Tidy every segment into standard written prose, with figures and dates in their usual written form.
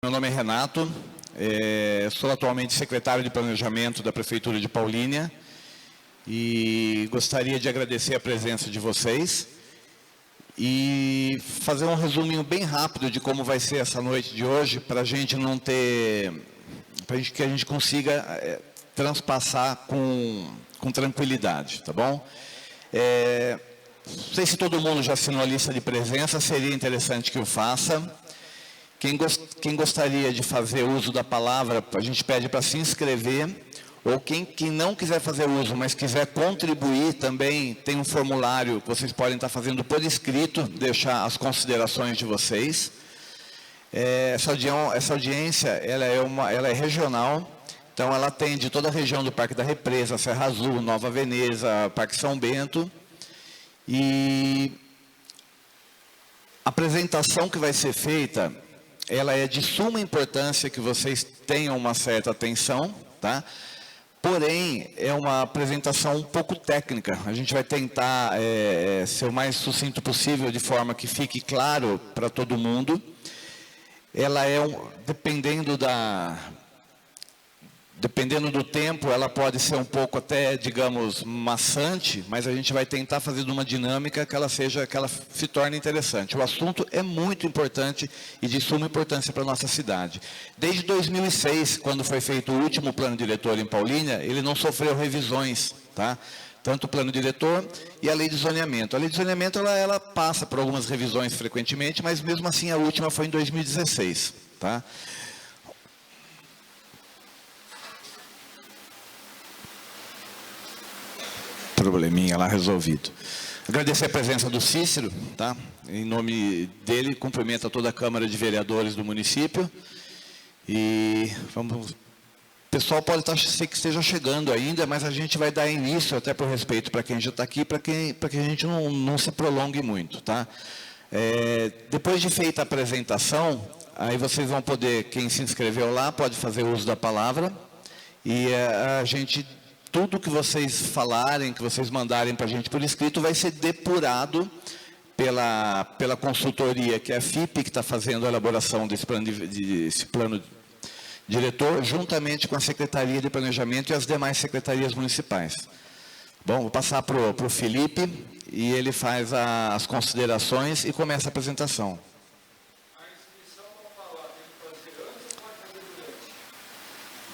Meu nome é Renato, sou atualmente secretário de Planejamento da Prefeitura de Paulínia e gostaria de agradecer a presença de vocês e fazer um resuminho bem rápido de como vai ser essa noite de hoje, para a gente não ter, que a gente consiga transpassar com tranquilidade, tá bom? Não sei se todo mundo já assinou a lista de presença, seria interessante que o faça. Quem gostaria de fazer uso da palavra, a gente pede para se inscrever, ou quem não quiser fazer uso, mas quiser contribuir também, tem um formulário que vocês podem estar fazendo por escrito, deixar as considerações de vocês. Essa audiência ela é regional, então ela atende toda a região do Parque da Represa, Serra Azul, Nova Veneza, Parque São Bento. E a apresentação que vai ser feita, ela é de suma importância que vocês tenham uma certa atenção, tá? Porém, é uma apresentação um pouco técnica. A gente vai tentar ser o mais sucinto possível, de forma que fique claro para todo mundo. Ela dependendo do tempo, ela pode ser um pouco até, digamos, maçante, mas a gente vai tentar fazer de uma dinâmica que ela se torne interessante. O assunto é muito importante e de suma importância para a nossa cidade. Desde 2006, quando foi feito o último plano diretor em Paulínia, ele não sofreu revisões, tá? Tanto o plano diretor e a lei de zoneamento. A lei de zoneamento, ela passa por algumas revisões frequentemente, mas mesmo assim a última foi em 2016, tá? Probleminha lá resolvido. Agradecer a presença do Cícero, tá? Em nome dele, cumprimento toda a Câmara de Vereadores do município. E o pessoal pode ser que esteja chegando ainda, mas a gente vai dar início, até por respeito para quem já está aqui, para que a gente não se prolongue muito, tá? Depois de feita a apresentação, aí vocês vão poder, quem se inscreveu lá, pode fazer uso da palavra, e tudo que vocês falarem, que vocês mandarem para a gente por escrito, vai ser depurado pela consultoria, que é a FIP, que está fazendo a elaboração desse plano diretor, juntamente com a Secretaria de Planejamento e as demais secretarias municipais. Bom, vou passar para o Felipe, e ele faz as considerações e começa a apresentação.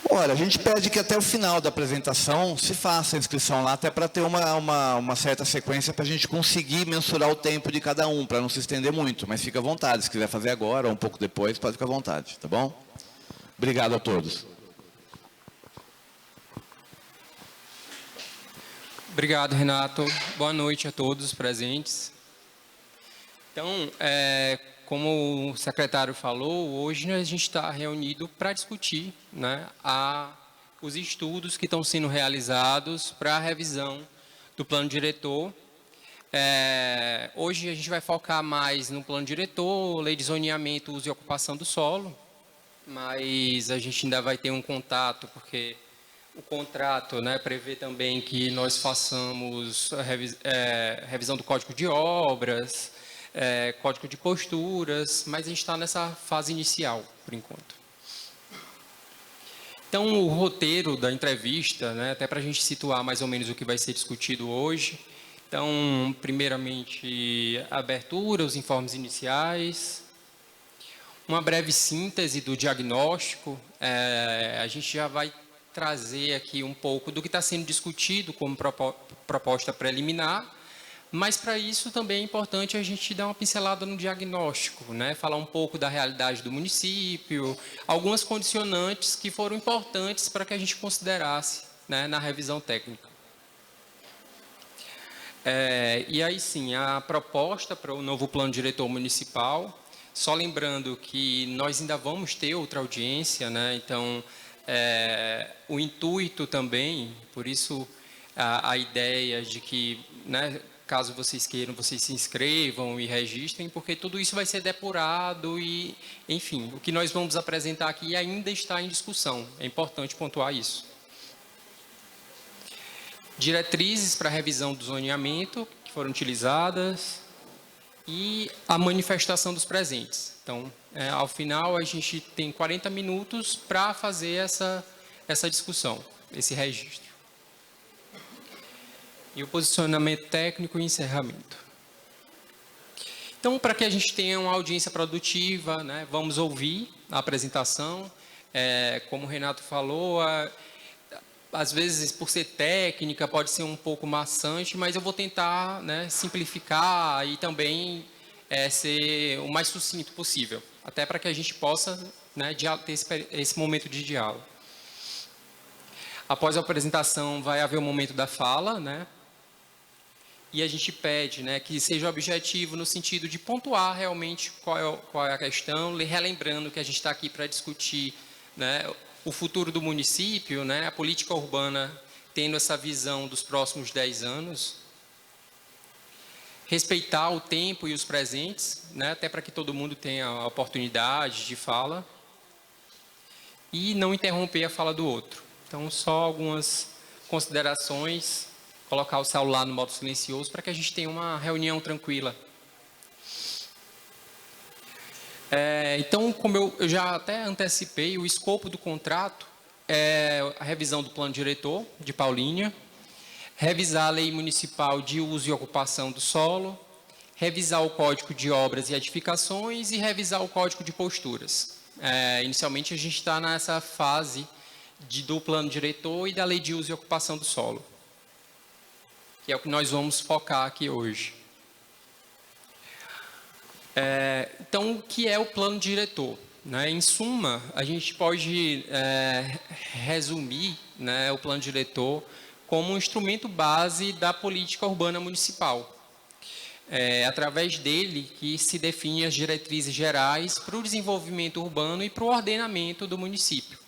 Olha, a gente pede que até o final da apresentação se faça a inscrição lá, até para ter uma certa sequência, para a gente conseguir mensurar o tempo de cada um, para não se estender muito. Mas fica à vontade, se quiser fazer agora ou um pouco depois, pode ficar à vontade, tá bom? Obrigado a todos. Obrigado, Renato. Boa noite a todos os presentes. Então, como o secretário falou, hoje a gente está reunido para discutir, né, os estudos que estão sendo realizados para a revisão do plano diretor. Hoje a gente vai focar mais no plano diretor, lei de zoneamento, uso e ocupação do solo, mas a gente ainda vai ter um contato, porque o contrato, né, prevê também que nós façamos a revisão do Código de Obras, código de posturas, mas a gente está nessa fase inicial, por enquanto. Então, o roteiro da entrevista, né, até para a gente situar mais ou menos o que vai ser discutido hoje. Então, primeiramente, a abertura, os informes iniciais, uma breve síntese do diagnóstico. A gente já vai trazer aqui um pouco do que está sendo discutido como proposta preliminar, mas para isso também é importante a gente dar uma pincelada no diagnóstico, né? Falar um pouco da realidade do município, algumas condicionantes que foram importantes para que a gente considerasse, né, na revisão técnica. E aí sim, a proposta para o novo plano diretor municipal, só lembrando que nós ainda vamos ter outra audiência, né? Então, o intuito também, por isso a ideia de que, né, caso vocês queiram, vocês se inscrevam e registrem, porque tudo isso vai ser depurado e, enfim, o que nós vamos apresentar aqui ainda está em discussão. É importante pontuar isso. Diretrizes para a revisão do zoneamento que foram utilizadas e a manifestação dos presentes. Então, Ao final, a gente tem 40 minutos para fazer essa discussão, esse registro. E o posicionamento técnico e encerramento. Então, para que a gente tenha uma audiência produtiva, né, vamos ouvir a apresentação. Como o Renato falou, às vezes, por ser técnica, pode ser um pouco maçante, mas eu vou tentar, né, simplificar e também ser o mais sucinto possível, até para que a gente possa, né, ter esse momento de diálogo. Após a apresentação, vai haver o momento da fala, né? E a gente pede, né, que seja objetivo no sentido de pontuar realmente qual é a questão, relembrando que a gente está aqui para discutir, né, o futuro do município, né, a política urbana tendo essa visão dos próximos 10 anos. Respeitar o tempo e os presentes, né, até para que todo mundo tenha a oportunidade de fala. E não interromper a fala do outro. Então, só algumas considerações. Colocar o celular no modo silencioso para que a gente tenha uma reunião tranquila. Então, como eu já até antecipei, o escopo do contrato é a revisão do plano diretor de Paulínia, revisar a lei municipal de uso e ocupação do solo, revisar o código de obras e edificações e revisar o código de posturas. Inicialmente, a gente está nessa fase do plano diretor e da lei de uso e ocupação do solo, que é o que nós vamos focar aqui hoje. Então, o que é o plano diretor? Né? Em suma, a gente pode resumir, né, o plano diretor como um instrumento base da política urbana municipal. Através dele que se definem as diretrizes gerais para o desenvolvimento urbano e para o ordenamento do município.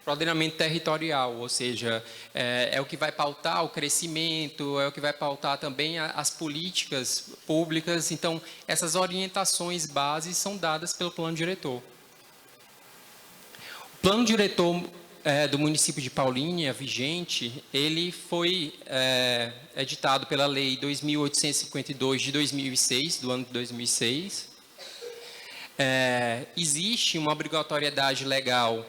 Para o ordenamento territorial, ou seja, é o que vai pautar o crescimento, é o que vai pautar também as políticas públicas. Então, essas orientações bases são dadas pelo plano diretor. O plano diretor do município de Paulínia, vigente, ele foi editado pela Lei 2.852 de 2006, do ano de 2006. Existe uma obrigatoriedade legal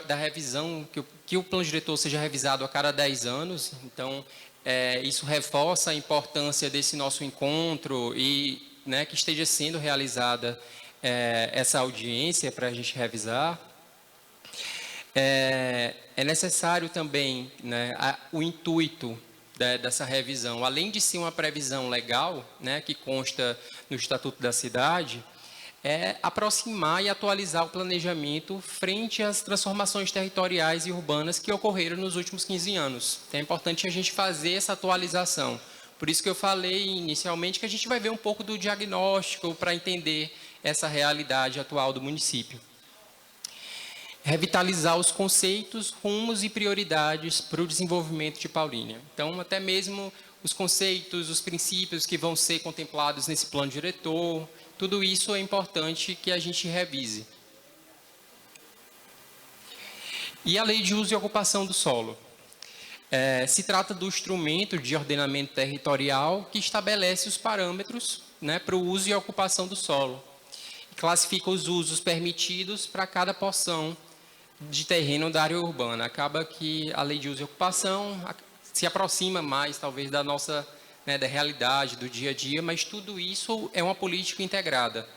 da revisão, que o plano diretor seja revisado a cada 10 anos. Então, isso reforça a importância desse nosso encontro e, né, que esteja sendo realizada essa audiência para a gente revisar. É necessário também, né, o intuito dessa revisão, além de ser uma previsão legal, né, que consta no Estatuto da Cidade, aproximar e atualizar o planejamento frente às transformações territoriais e urbanas que ocorreram nos últimos 15 anos. Então, é importante a gente fazer essa atualização. Por isso que eu falei inicialmente que a gente vai ver um pouco do diagnóstico para entender essa realidade atual do município. Revitalizar os conceitos, rumos e prioridades para o desenvolvimento de Paulínia. Então, até mesmo os conceitos, os princípios que vão ser contemplados nesse plano diretor, tudo isso é importante que a gente revise. E a lei de uso e ocupação do solo. Se trata do instrumento de ordenamento territorial que estabelece os parâmetros, né, para o uso e ocupação do solo. Classifica os usos permitidos para cada porção de terreno da área urbana. Acaba que a lei de uso e ocupação se aproxima mais, talvez, da nossa, né, da realidade, do dia a dia, mas tudo isso é uma política integrada.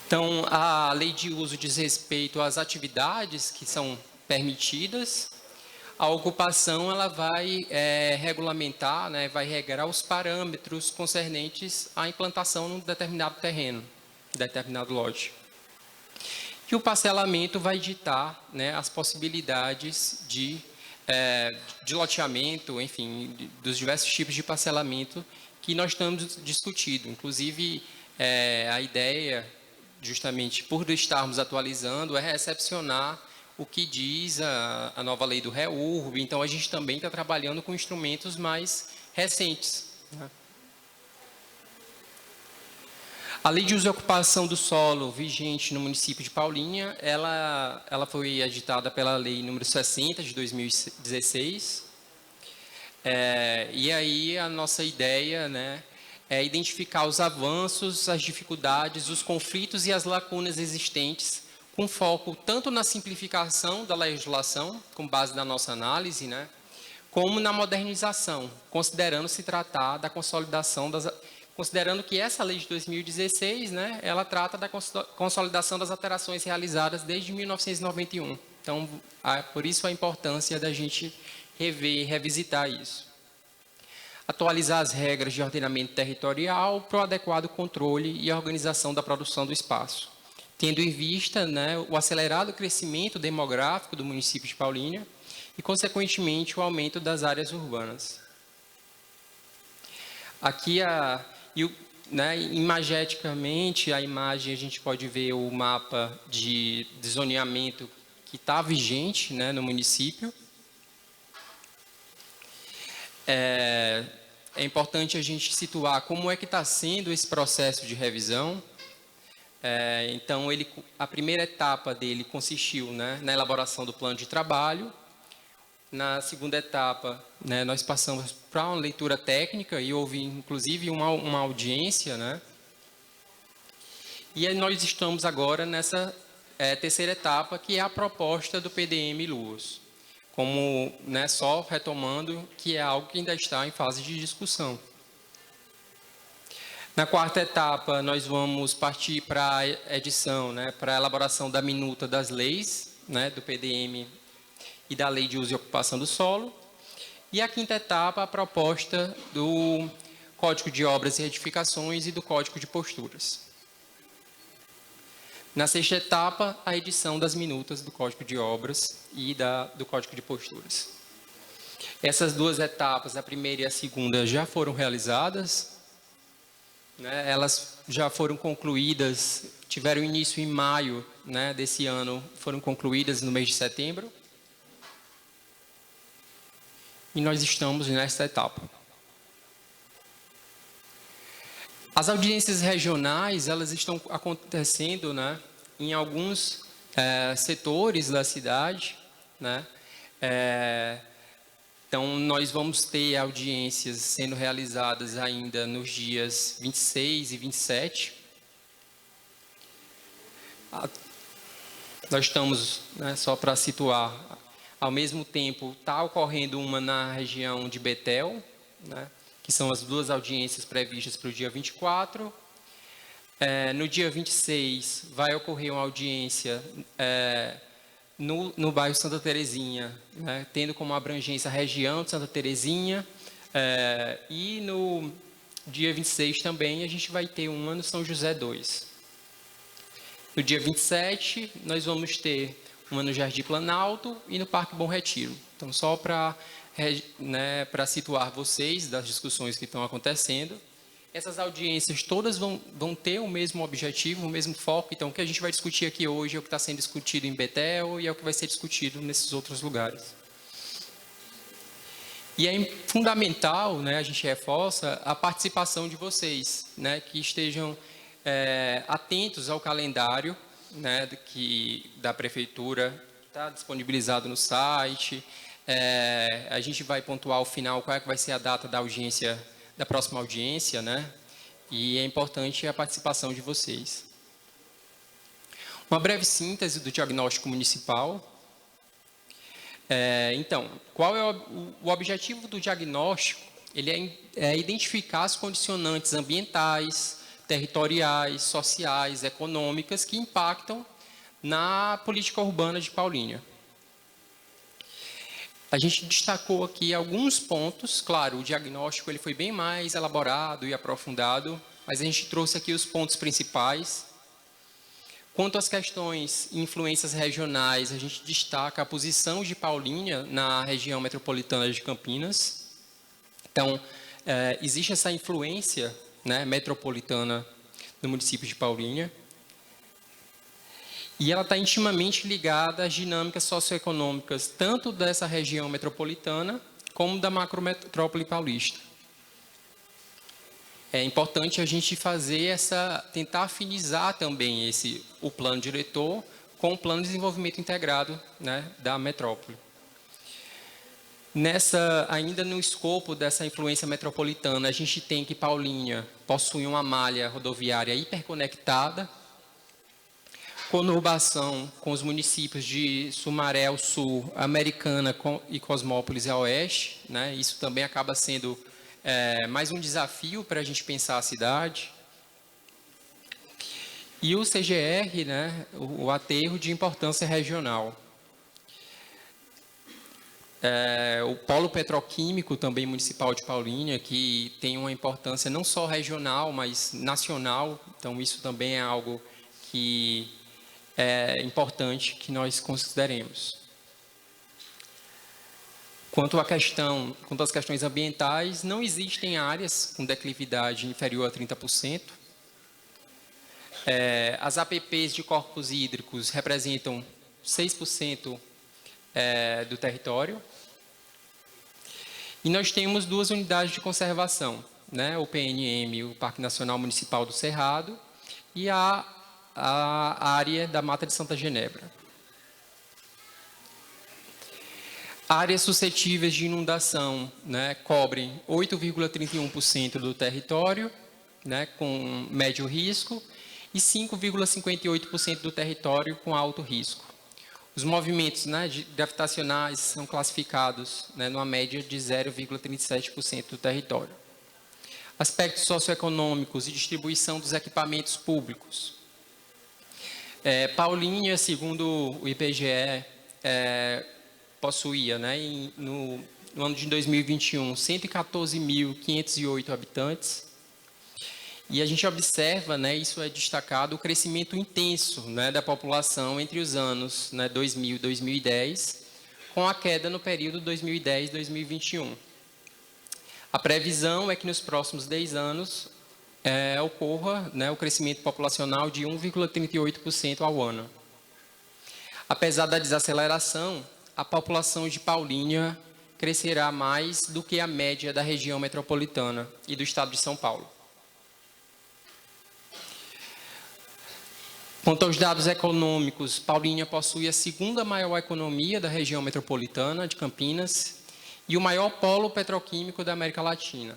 Então, a lei de uso diz respeito às atividades que são permitidas. A ocupação ela vai regulamentar, né, vai regrar os parâmetros concernentes à implantação num determinado terreno, determinado lote. E o parcelamento vai ditar, né, as possibilidades de loteamento, enfim, dos diversos tipos de parcelamento que nós estamos discutindo. Inclusive, a ideia, justamente por estarmos atualizando, é recepcionar o que diz a nova lei do REURB. Então, a gente também está trabalhando com instrumentos mais recentes, né? A lei de uso e ocupação do solo vigente no município de Paulínia, ela foi editada pela lei número 60 de 2016. E aí a nossa ideia, né, identificar os avanços, as dificuldades, os conflitos e as lacunas existentes, com foco tanto na simplificação da legislação, com base na nossa análise, né, como na modernização, considerando se tratar da consolidação considerando que essa lei de 2016, né, ela trata da consolidação das alterações realizadas desde 1991. Então, por isso a importância da gente rever, revisitar isso. Atualizar as regras de ordenamento territorial para o adequado controle e organização da produção do espaço, tendo em vista, né, o acelerado crescimento demográfico do município de Paulínia e, consequentemente, o aumento das áreas urbanas. Aqui, imageticamente, a imagem, a gente pode ver o mapa de zoneamento que está vigente, né, no município. É importante a gente situar como é que está sendo esse processo de revisão. Então, a primeira etapa dele consistiu, né, na elaboração do plano de trabalho. Na segunda etapa, né, nós passamos para uma leitura técnica e houve, inclusive, uma audiência, né? E aí nós estamos agora nessa terceira etapa, que é a proposta do PDM Luas. Como, né, só retomando, que é algo que ainda está em fase de discussão. Na quarta etapa, nós vamos partir para a edição, né, para a elaboração da minuta das leis, né, do PDM e da Lei de Uso e Ocupação do Solo. E a quinta etapa, a proposta do Código de Obras e Edificações e do Código de Posturas. Na sexta etapa, a edição das minutas do Código de Obras e do Código de Posturas. Essas duas etapas, a primeira e a segunda, já foram realizadas, né? Elas já foram concluídas, tiveram início em maio, né, desse ano, foram concluídas no mês de setembro. E nós estamos nesta etapa. As audiências regionais, elas estão acontecendo, né, em alguns setores da cidade, né? Então, nós vamos ter audiências sendo realizadas ainda nos dias 26 e 27. Nós estamos, né, só para situar, ao mesmo tempo está ocorrendo uma na região de Betel, né, que são as duas audiências previstas para o dia 24. No dia 26 vai ocorrer uma audiência no bairro Santa Terezinha, né, tendo como abrangência a região de Santa Terezinha. E no dia 26 também a gente vai ter uma no São José 2. No dia 27 nós vamos ter uma no Jardim Planalto e no Parque Bom Retiro. Então, só para, né, situar vocês das discussões que estão acontecendo, essas audiências todas vão ter o mesmo objetivo, o mesmo foco. Então, o que a gente vai discutir aqui hoje é o que está sendo discutido em Betel e é o que vai ser discutido nesses outros lugares. E é fundamental, né, a gente reforça a participação de vocês, né, que estejam atentos ao calendário, né, da prefeitura, está disponibilizado no site. A gente vai pontuar ao final qual é que vai ser a data da audiência, da próxima audiência, né? E é importante a participação de vocês. Uma breve síntese do diagnóstico municipal. Então, qual é o objetivo do diagnóstico? Ele é identificar as condicionantes ambientais, territoriais, sociais, econômicas que impactam na política urbana de Paulínia. A gente destacou aqui alguns pontos. Claro, o diagnóstico ele foi bem mais elaborado e aprofundado, mas a gente trouxe aqui os pontos principais. Quanto às questões e influências regionais, a gente destaca a posição de Paulínia na região metropolitana de Campinas. Então, existe essa influência, né, metropolitana no município de Paulínia. E ela está intimamente ligada às dinâmicas socioeconômicas, tanto dessa região metropolitana, como da macrometrópole paulista. É importante a gente tentar afinizar também o plano diretor com o plano de desenvolvimento integrado, né, da metrópole. Ainda no escopo dessa influência metropolitana, a gente tem que Paulínia possui uma malha rodoviária hiperconectada, conurbação com os municípios de Sumaré ao sul, Americana e Cosmópolis ao oeste, né? Isso também acaba sendo mais um desafio para a gente pensar a cidade. E o CGR, né? O aterro de importância regional. O polo petroquímico também municipal de Paulínia, que tem uma importância não só regional, mas nacional. Então, isso também é algo que é importante que nós consideremos. Quanto às questões ambientais, não existem áreas com declividade inferior a 30%. As APPs de corpos hídricos representam 6% do território. E nós temos 2 unidades de conservação, né? O PNM, o Parque Nacional Municipal do Cerrado, e a área da Mata de Santa Genebra. Áreas suscetíveis de inundação, né, cobrem 8,31% do território, né, com médio risco, e 5,58% do território com alto risco. Os movimentos, né, gravitacionais são classificados, né, numa média de 0,37% do território. Aspectos socioeconômicos e distribuição dos equipamentos públicos. Paulínia, segundo o IBGE, possuía, né, no ano de 2021, 114.508 habitantes. E a gente observa, né, isso é destacado, o crescimento intenso, né, da população entre os anos, né, 2000 e 2010, com a queda no período 2010-2021. A previsão é que nos próximos 10 anos ocorra, né, o crescimento populacional de 1,38% ao ano. Apesar da desaceleração, a população de Paulínia crescerá mais do que a média da região metropolitana e do estado de São Paulo. Quanto aos dados econômicos, Paulínia possui a 2ª maior economia da região metropolitana de Campinas e o maior polo petroquímico da América Latina.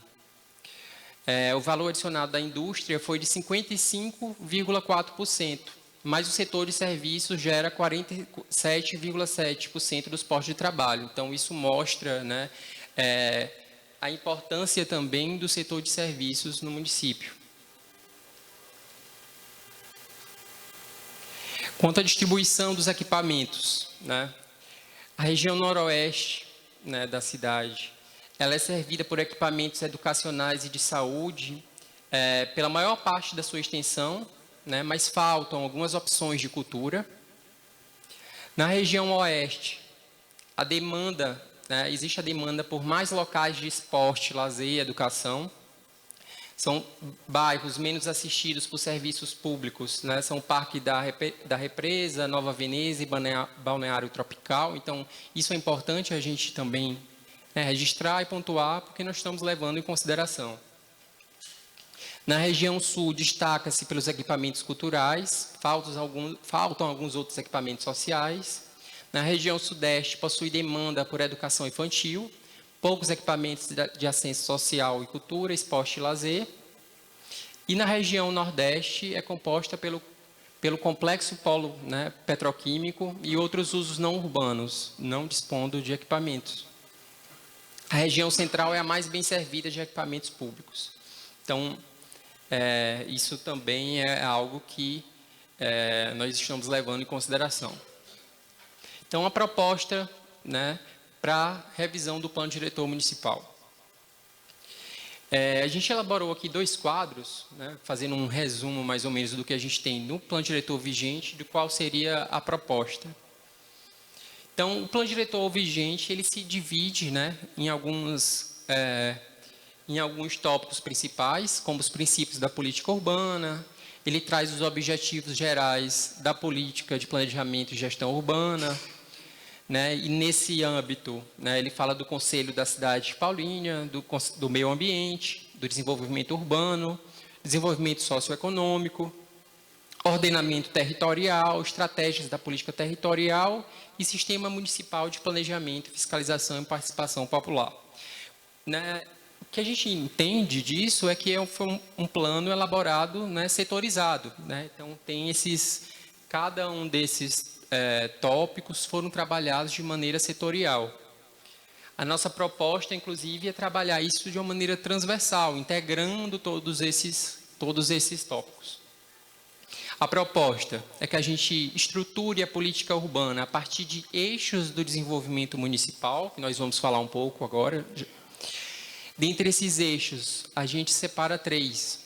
O valor adicionado da indústria foi de 55,4%, mas o setor de serviços gera 47,7% dos postos de trabalho. Então, isso mostra, né, a importância também do setor de serviços no município. Quanto à distribuição dos equipamentos, né, a região noroeste, né, da cidade, ela é servida por equipamentos educacionais e de saúde pela maior parte da sua extensão, né, mas faltam algumas opções de cultura. Na região oeste, existe a demanda por mais locais de esporte, lazer e educação. São bairros menos assistidos por serviços públicos, né? São o Parque da Represa, Nova Veneza e Balneário Tropical. Então, isso é importante a gente também, né, registrar e pontuar, porque nós estamos levando em consideração. Na região sul, destaca-se pelos equipamentos culturais, faltam alguns outros equipamentos sociais. Na região sudeste, possui demanda por educação infantil, poucos equipamentos de ascenso social e cultura, esporte e lazer. E na região nordeste é composta pelo complexo polo, né, petroquímico e outros usos não urbanos, não dispondo de equipamentos. A região central é a mais bem servida de equipamentos públicos. Então, isso também é algo que nós estamos levando em consideração. Então, a proposta, né, para revisão do plano diretor municipal. A gente elaborou aqui 2 quadros, né, fazendo um resumo mais ou menos do que a gente tem no plano diretor vigente, de qual seria a proposta. Então, o plano diretor vigente, ele se divide, né, em alguns tópicos principais, como os princípios da política urbana. Ele traz os objetivos gerais da política de planejamento e gestão urbana, né? E nesse âmbito, né, ele fala do Conselho da Cidade de Paulínia, do meio ambiente, do desenvolvimento urbano, desenvolvimento socioeconômico, ordenamento territorial, estratégias da política territorial e sistema municipal de planejamento, fiscalização e participação popular. O que a gente entende disso é que foi um plano elaborado, setorizado. Então, tem cada um desses tópicos foram trabalhados de maneira setorial. A nossa proposta, inclusive, é trabalhar isso de uma maneira transversal, integrando todos esses tópicos. A proposta é que a gente estruture a política urbana a partir de eixos do desenvolvimento municipal, que nós vamos falar um pouco agora. Dentre esses eixos, a gente separa 3.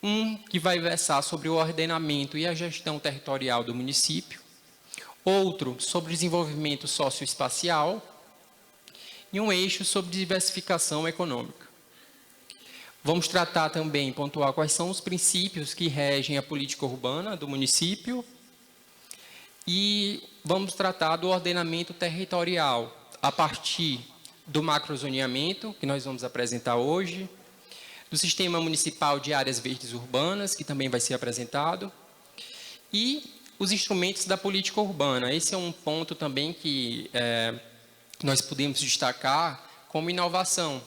Um que vai versar sobre o ordenamento e a gestão territorial do município. Outro sobre desenvolvimento socioespacial. E um eixo sobre diversificação econômica. Vamos tratar também, pontuar quais são os princípios que regem a política urbana do município. E vamos tratar do ordenamento territorial a partir do macrozoneamento, que nós vamos apresentar hoje, do Sistema Municipal de Áreas Verdes Urbanas, que também vai ser apresentado, e os instrumentos da política urbana. Esse é um ponto também que nós podemos destacar como inovação.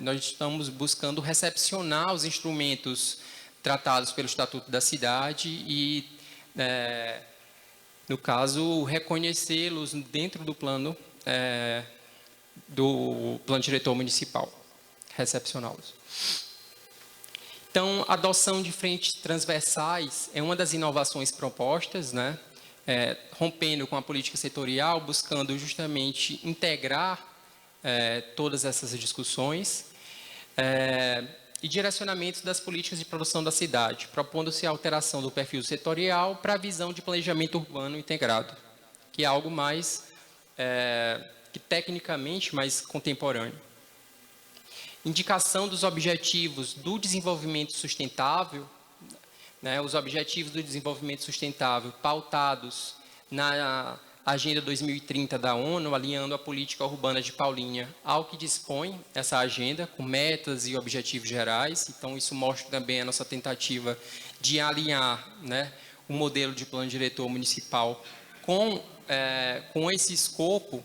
Nós estamos buscando recepcionar os instrumentos tratados pelo Estatuto da Cidade e, no caso, reconhecê-los dentro do plano diretor municipal, recepcioná-los. Então, a adoção de frentes transversais é uma das inovações propostas, rompendo com a política setorial, buscando justamente integrar todas essas discussões e direcionamentos das políticas de produção da cidade, propondo-se a alteração do perfil setorial para a visão de planejamento urbano integrado, que é algo mais que tecnicamente mais contemporâneo. Indicação dos objetivos do desenvolvimento sustentável, os objetivos do desenvolvimento sustentável pautados na Agenda 2030 da ONU, alinhando a política urbana de Paulínia ao que dispõe essa agenda, com metas e objetivos gerais. Então, isso mostra também a nossa tentativa de alinhar o modelo de plano diretor municipal com esse escopo,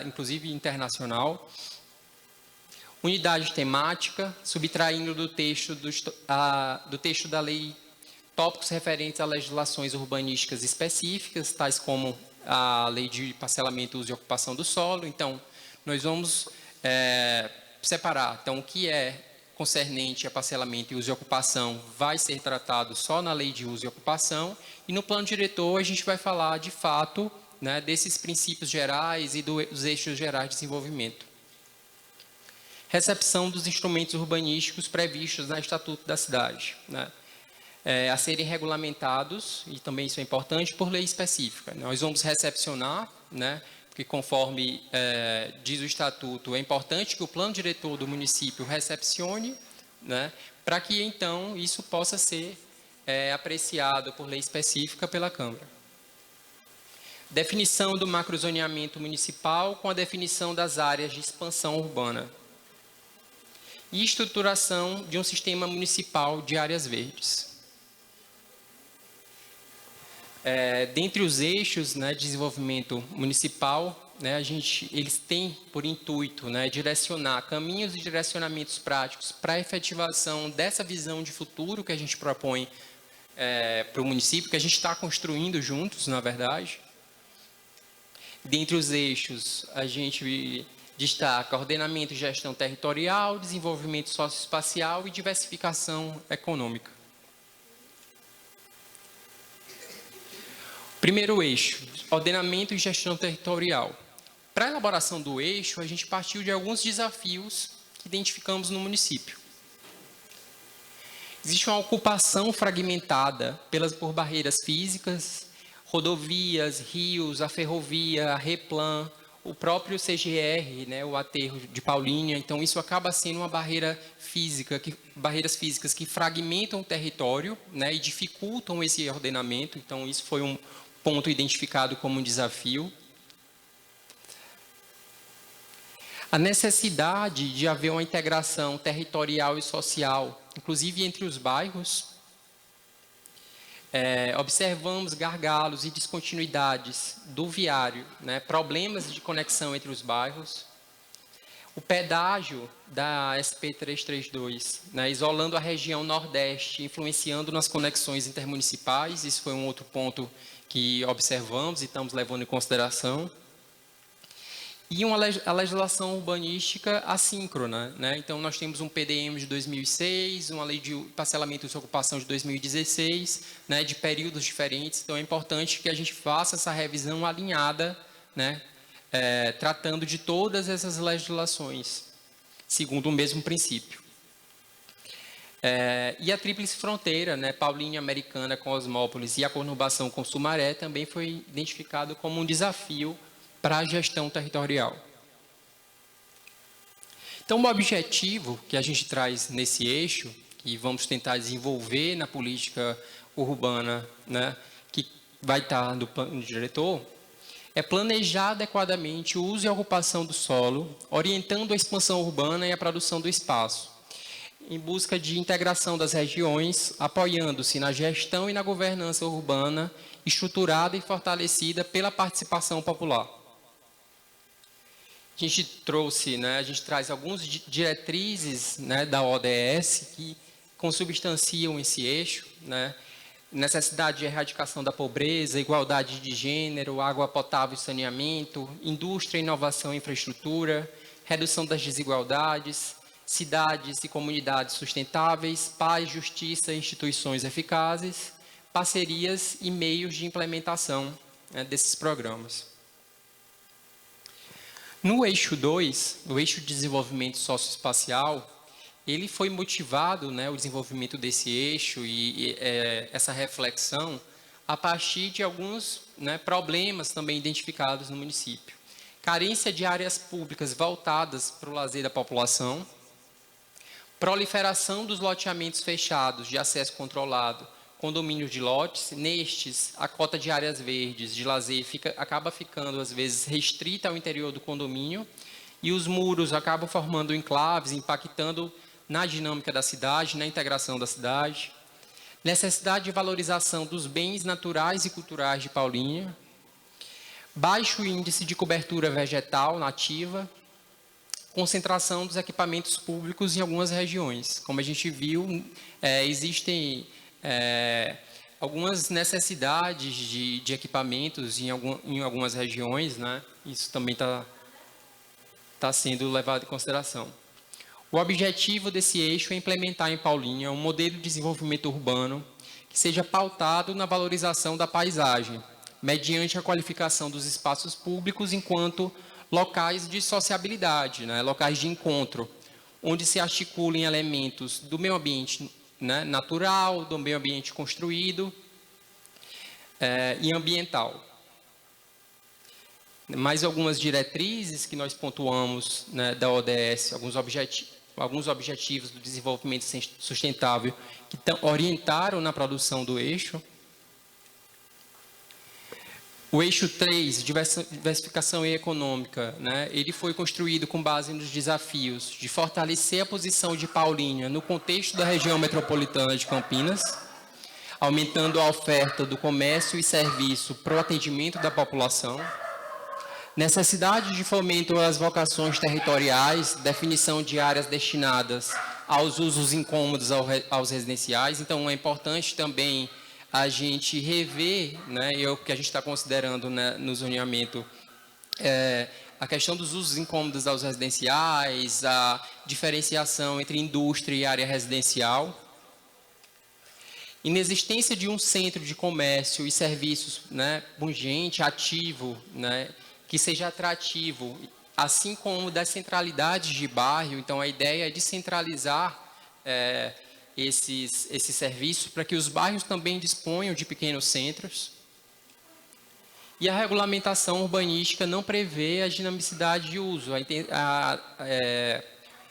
inclusive internacional. Unidade temática, subtraindo do texto da lei tópicos referentes a legislações urbanísticas específicas, tais como a lei de parcelamento, uso e ocupação do solo. Então, nós vamos separar. Então, o que é concernente a parcelamento e uso e ocupação vai ser tratado só na lei de uso e ocupação, e no plano diretor a gente vai falar, de fato, desses princípios gerais e dos eixos gerais de desenvolvimento. Recepção dos instrumentos urbanísticos previstos no Estatuto da Cidade, a serem regulamentados, e também isso é importante, por lei específica. Nós vamos recepcionar, porque conforme diz o Estatuto, é importante que o plano diretor do município recepcione, para que então isso possa ser apreciado por lei específica pela Câmara. Definição do macrozoneamento municipal com a definição das áreas de expansão urbana. E estruturação de um sistema municipal de áreas verdes. Dentre os eixos de desenvolvimento municipal, eles têm por intuito direcionar caminhos e direcionamentos práticos para a efetivação dessa visão de futuro que a gente propõe para o município, que a gente está construindo juntos, na verdade. Dentre os eixos, a gente destaca ordenamento e gestão territorial, desenvolvimento socioespacial e diversificação econômica. Primeiro eixo, ordenamento e gestão territorial. Para a elaboração do eixo, a gente partiu de alguns desafios que identificamos no município. Existe uma ocupação fragmentada por barreiras físicas, rodovias, rios, a ferrovia, a Replan, o próprio CGR, o aterro de Paulínia. Então, isso acaba sendo uma barreira física, barreiras físicas que fragmentam o território e dificultam esse ordenamento. Então, isso foi um ponto identificado como um desafio. A necessidade de haver uma integração territorial e social, inclusive entre os bairros. Observamos gargalos e descontinuidades do viário, né, problemas de conexão entre os bairros. O pedágio da SP-332, né, isolando a região Nordeste, influenciando nas conexões intermunicipais. Isso foi um outro ponto que observamos e estamos levando em consideração. E a legislação urbanística assíncrona, né? Então, nós temos um PDM de 2006, uma lei de parcelamento de ocupação de 2016, né, de períodos diferentes. Então, é importante que a gente faça essa revisão alinhada, né, tratando de todas essas legislações, segundo o mesmo princípio. E a tríplice fronteira, né, Paulínia, Americana, Cosmópolis e a conurbação com Sumaré também foi identificado como um desafio para a gestão territorial. Então, o objetivo que a gente traz nesse eixo, que vamos tentar desenvolver na política urbana, né, que vai estar no plano diretor, é planejar adequadamente o uso e a ocupação do solo, orientando a expansão urbana e a produção do espaço, em busca de integração das regiões, apoiando-se na gestão e na governança urbana, estruturada e fortalecida pela participação popular. A gente trouxe, né, a gente traz algumas diretrizes, né, da ODS que consubstanciam esse eixo, né, necessidade de erradicação da pobreza, igualdade de gênero, água potável e saneamento, indústria, inovação e infraestrutura, redução das desigualdades, cidades e comunidades sustentáveis, paz, justiça e instituições eficazes, parcerias e meios de implementação, né, desses programas. No eixo 2, no eixo de desenvolvimento socioespacial, ele foi motivado, né, o desenvolvimento desse eixo e essa reflexão a partir de alguns, né, problemas também identificados no município. Carência de áreas públicas voltadas para o lazer da população, proliferação dos loteamentos fechados de acesso controlado, condomínios de lotes. Nestes, a cota de áreas verdes de lazer acaba ficando, às vezes, restrita ao interior do condomínio e os muros acabam formando enclaves, impactando na dinâmica da cidade, na integração da cidade. Necessidade de valorização dos bens naturais e culturais de Paulínia. Baixo índice de cobertura vegetal nativa. Concentração dos equipamentos públicos em algumas regiões. Como a gente viu, existem algumas necessidades de equipamentos em algumas regiões, né? Isso também está sendo levado em consideração. O objetivo desse eixo é implementar em Paulínia um modelo de desenvolvimento urbano que seja pautado na valorização da paisagem, mediante a qualificação dos espaços públicos enquanto locais de sociabilidade, né? Locais de encontro, onde se articulem elementos do meio ambiente, né, natural, do meio ambiente construído e ambiental. Mais algumas diretrizes que nós pontuamos, né, da ODS, alguns objetivos do desenvolvimento sustentável que orientaram na produção do eixo. O eixo 3, diversificação econômica, né, ele foi construído com base nos desafios de fortalecer a posição de Paulínia no contexto da região metropolitana de Campinas, aumentando a oferta do comércio e serviço para o atendimento da população, necessidade de fomento às vocações territoriais, definição de áreas destinadas aos usos incômodos aos residenciais. Então, é importante também a gente rever, né, o que a gente está considerando, né, no zoneamento, a questão dos usos incômodos aos residenciais, a diferenciação entre indústria e área residencial. Inexistência de um centro de comércio e serviços, né, pungente, ativo, né, que seja atrativo, assim como das centralidades de bairro. Então, a ideia é descentralizar esses serviços para que os bairros também disponham de pequenos centros. E a regulamentação urbanística não prevê a dinamicidade de uso.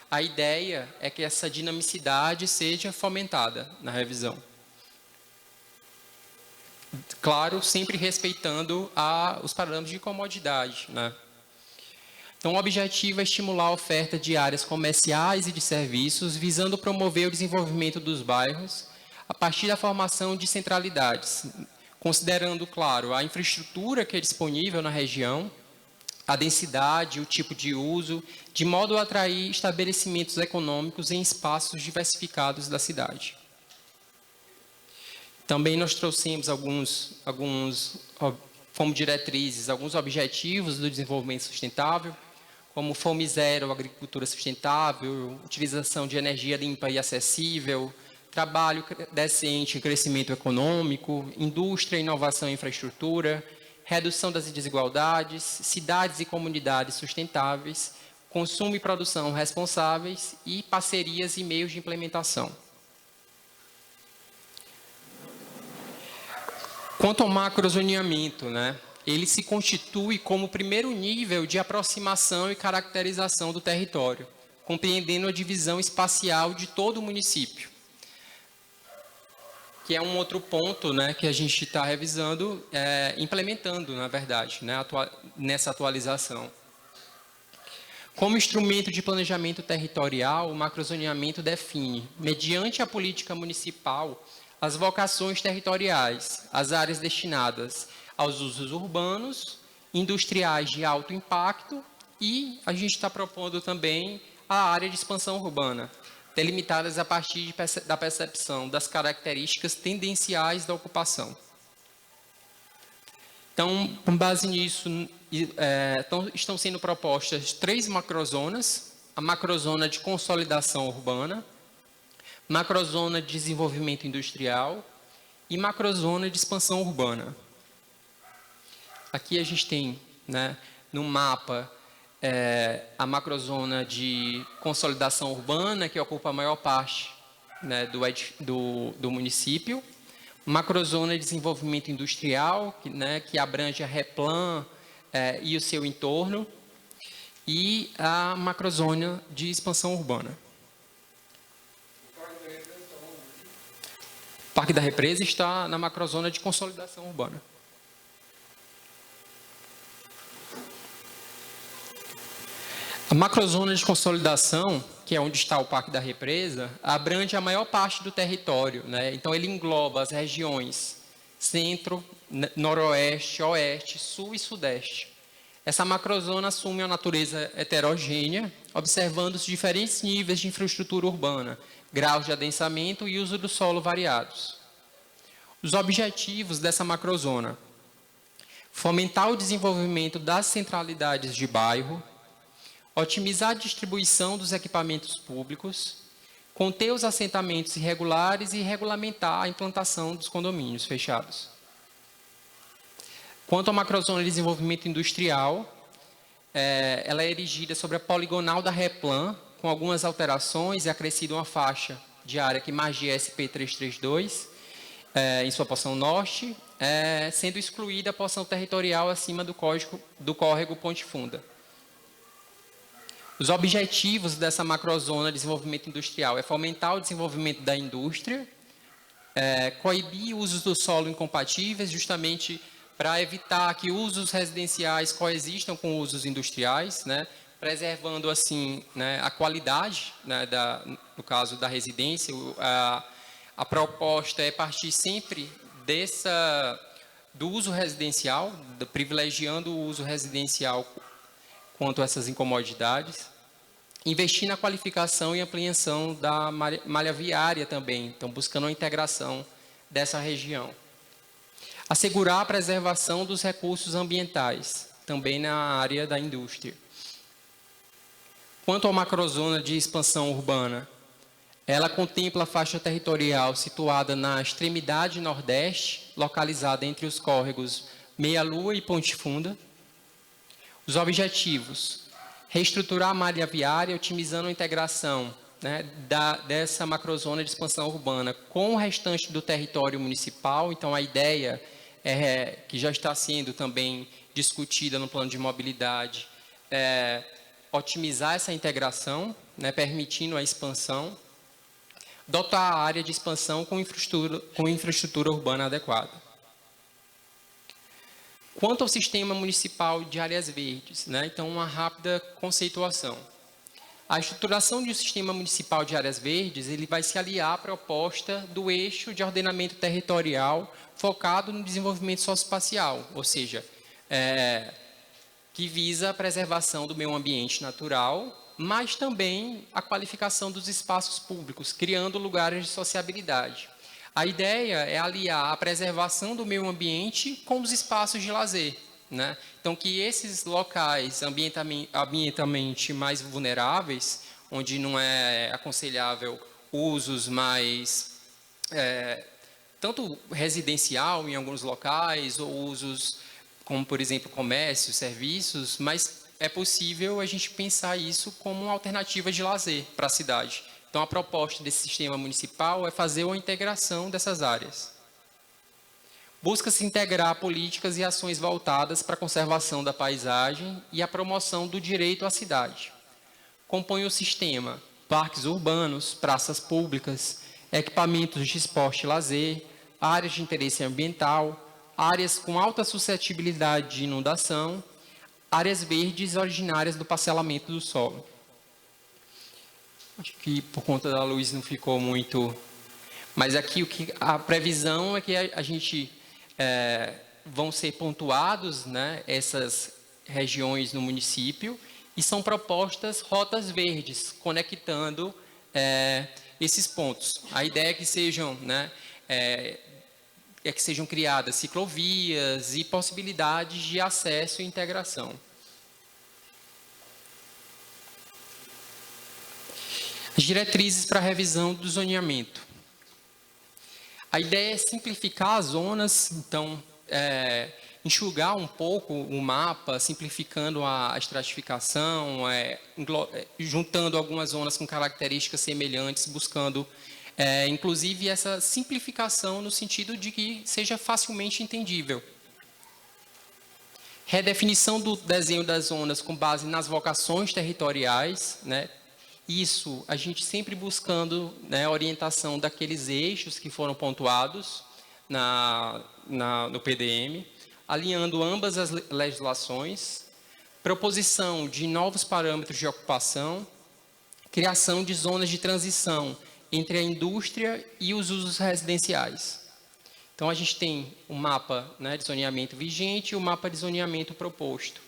A ideia é que essa dinamicidade seja fomentada na revisão. Claro, sempre respeitando os parâmetros de comodidade, né? Então, o objetivo é estimular a oferta de áreas comerciais e de serviços, visando promover o desenvolvimento dos bairros, a partir da formação de centralidades, considerando, claro, a infraestrutura que é disponível na região, a densidade, o tipo de uso, de modo a atrair estabelecimentos econômicos em espaços diversificados da cidade. Também nós trouxemos como diretrizes, alguns objetivos do desenvolvimento sustentável, como fome zero, agricultura sustentável, utilização de energia limpa e acessível, trabalho decente e crescimento econômico, indústria, inovação e infraestrutura, redução das desigualdades, cidades e comunidades sustentáveis, consumo e produção responsáveis e parcerias e meios de implementação. Quanto ao macrozoneamento, ele se constitui como o primeiro nível de aproximação e caracterização do território, compreendendo a divisão espacial de todo o município, que é um outro ponto que a gente está revisando, implementando, na verdade, nessa atualização. Como instrumento de planejamento territorial, o macrozoneamento define, mediante a política municipal, as vocações territoriais, as áreas destinadas aos usos urbanos, industriais de alto impacto e a gente está propondo também a área de expansão urbana, delimitadas a partir da percepção das características tendenciais da ocupação. Então, com base nisso, estão sendo propostas 3 macrozonas: a macrozona de consolidação urbana, macrozona de desenvolvimento industrial e macrozona de expansão urbana. Aqui a gente tem, no mapa, a macrozona de consolidação urbana, que ocupa a maior parte do município, macrozona de desenvolvimento industrial, que abrange a Replan e o seu entorno, e a macrozona de expansão urbana. O Parque da Represa está na macrozona de consolidação urbana. A macrozona de consolidação, que é onde está o Parque da Represa, abrange a maior parte do território, Então, ele engloba as regiões centro, noroeste, oeste, sul e sudeste. Essa macrozona assume uma natureza heterogênea, observando os diferentes níveis de infraestrutura urbana, graus de adensamento e uso do solo variados. Os objetivos dessa macrozona: fomentar o desenvolvimento das centralidades de bairro, otimizar a distribuição dos equipamentos públicos, conter os assentamentos irregulares e regulamentar a implantação dos condomínios fechados. Quanto à macrozona de desenvolvimento industrial, ela é erigida sobre a poligonal da Replan, com algumas alterações e acrescida uma faixa de área que margeia SP332 em sua porção norte, sendo excluída a porção territorial acima do córrego Ponte Funda. Os objetivos dessa macrozona de desenvolvimento industrial é fomentar o desenvolvimento da indústria, coibir usos do solo incompatíveis, justamente para evitar que usos residenciais coexistam com usos industriais, preservando assim a qualidade, no caso da residência. A proposta é partir sempre do uso residencial, privilegiando o uso residencial quanto a essas incomodidades, investir na qualificação e ampliação da malha viária também, então buscando a integração dessa região. Assegurar a preservação dos recursos ambientais, também na área da indústria. Quanto à macrozona de expansão urbana, ela contempla a faixa territorial situada na extremidade nordeste, localizada entre os córregos Meia-Lua e Ponte Funda. Os objetivos: reestruturar a malha viária, otimizando a integração dessa macrozona de expansão urbana com o restante do território municipal. Então, a ideia que já está sendo também discutida no plano de mobilidade, otimizar essa integração, permitindo a expansão, dotar a área de expansão com infraestrutura urbana adequada. Quanto ao sistema municipal de áreas verdes, então uma rápida conceituação. A estruturação de um sistema municipal de áreas verdes, ele vai se aliar à proposta do eixo de ordenamento territorial focado no desenvolvimento socioespacial, ou seja, que visa a preservação do meio ambiente natural, mas também a qualificação dos espaços públicos, criando lugares de sociabilidade. A ideia é aliar a preservação do meio ambiente com os espaços de lazer, né? Então, que esses locais ambientalmente mais vulneráveis, onde não é aconselhável usos mais, tanto residencial em alguns locais, ou usos como, por exemplo, comércio, serviços, mas é possível a gente pensar isso como uma alternativa de lazer para a cidade. Então, a proposta desse sistema municipal é fazer uma integração dessas áreas. Busca-se integrar políticas e ações voltadas para a conservação da paisagem e a promoção do direito à cidade. Compõe o sistema parques urbanos, praças públicas, equipamentos de esporte e lazer, áreas de interesse ambiental, áreas com alta suscetibilidade de inundação, áreas verdes originárias do parcelamento do solo. Acho que por conta da luz não ficou muito... Mas aqui a previsão é que a gente vão ser pontuados, né, essas regiões no município, e são propostas rotas verdes, conectando esses pontos. A ideia é que sejam, né, que sejam criadas ciclovias e possibilidades de acesso e integração. As diretrizes para a revisão do zoneamento. A ideia é simplificar as zonas, então, enxugar um pouco o mapa, simplificando a estratificação, juntando algumas zonas com características semelhantes, buscando, inclusive, essa simplificação no sentido de que seja facilmente entendível. Redefinição do desenho das zonas com base nas vocações territoriais, né? Isso, a gente sempre buscando, né, orientação daqueles eixos que foram pontuados no PDM, alinhando ambas as legislações, proposição de novos parâmetros de ocupação, criação de zonas de transição entre a indústria e os usos residenciais. Então, a gente tem o mapa, né, de zoneamento vigente e o mapa de zoneamento proposto.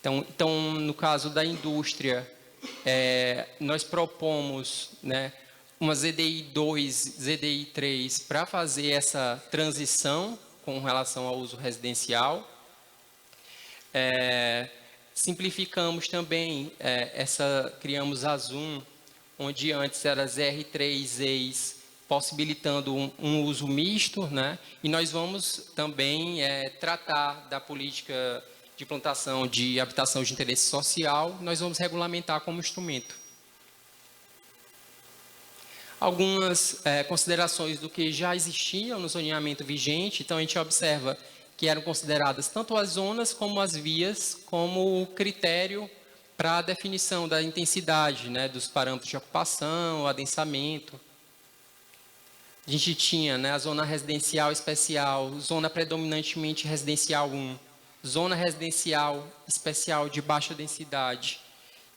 Então no caso da indústria, nós propomos, né, uma ZDI 2, ZDI 3 para fazer essa transição com relação ao uso residencial. Simplificamos também, criamos a Zoom, onde antes era as R3 EIs, possibilitando um uso misto, né? E nós vamos também tratar da política de implantação de habitação de interesse social, nós vamos regulamentar como instrumento. Algumas considerações do que já existiam no zoneamento vigente, então a gente observa que eram consideradas tanto as zonas como as vias como critério para a definição da intensidade, né, dos parâmetros de ocupação, adensamento. A gente tinha, né, a zona residencial especial, zona predominantemente residencial 1, zona residencial especial de baixa densidade